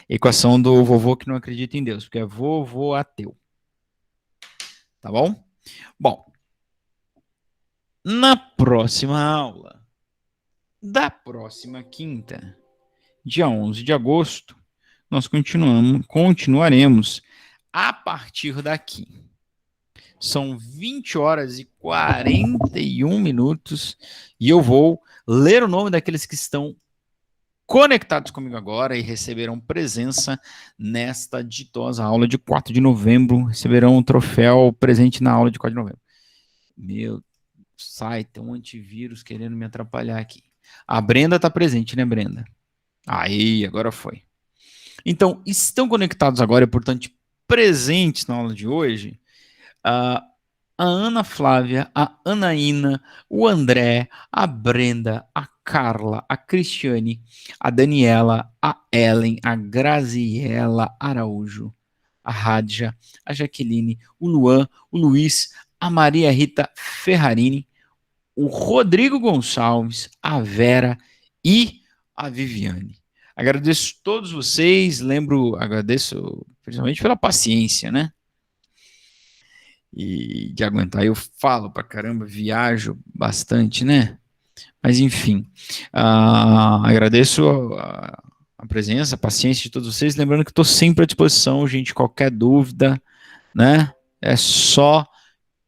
equação do vovô que não acredita em Deus, porque é vovô ateu. Tá bom? Bom, na próxima aula da próxima quinta, dia 11 de agosto, nós continuaremos a partir daqui. São 20 horas e 41 minutos e eu vou ler o nome daqueles que estão conectados comigo agora e receberão presença nesta ditosa aula de 4 de novembro. Receberão um troféu presente na aula de 4 de novembro. Meu, sai, tem um antivírus querendo me atrapalhar aqui. A Brenda está presente, né, Brenda? Aí, agora foi. Então, estão conectados agora e, portanto, presentes na aula de hoje, a Ana Flávia, a Anaína, o André, a Brenda, a Carla, a Cristiane, a Daniela, a Ellen, a Graziela Araújo, a Radja, a Jaqueline, o Luan, o Luiz, a Maria Rita Ferrarini, o Rodrigo Gonçalves, a Vera e a Viviane. Agradeço a todos vocês, agradeço principalmente pela paciência, né? E de aguentar. Eu falo pra caramba, viajo bastante, né? Mas enfim, agradeço a presença, a paciência de todos vocês. Lembrando que estou sempre à disposição, gente. Qualquer dúvida, né? É só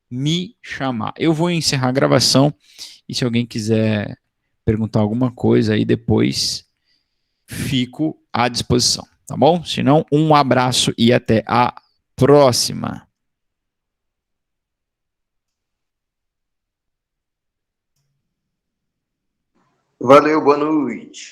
me chamar. Eu vou encerrar a gravação e se alguém quiser perguntar alguma coisa aí depois, fico à disposição, tá bom? Se não, um abraço e até a próxima. Valeu, boa noite.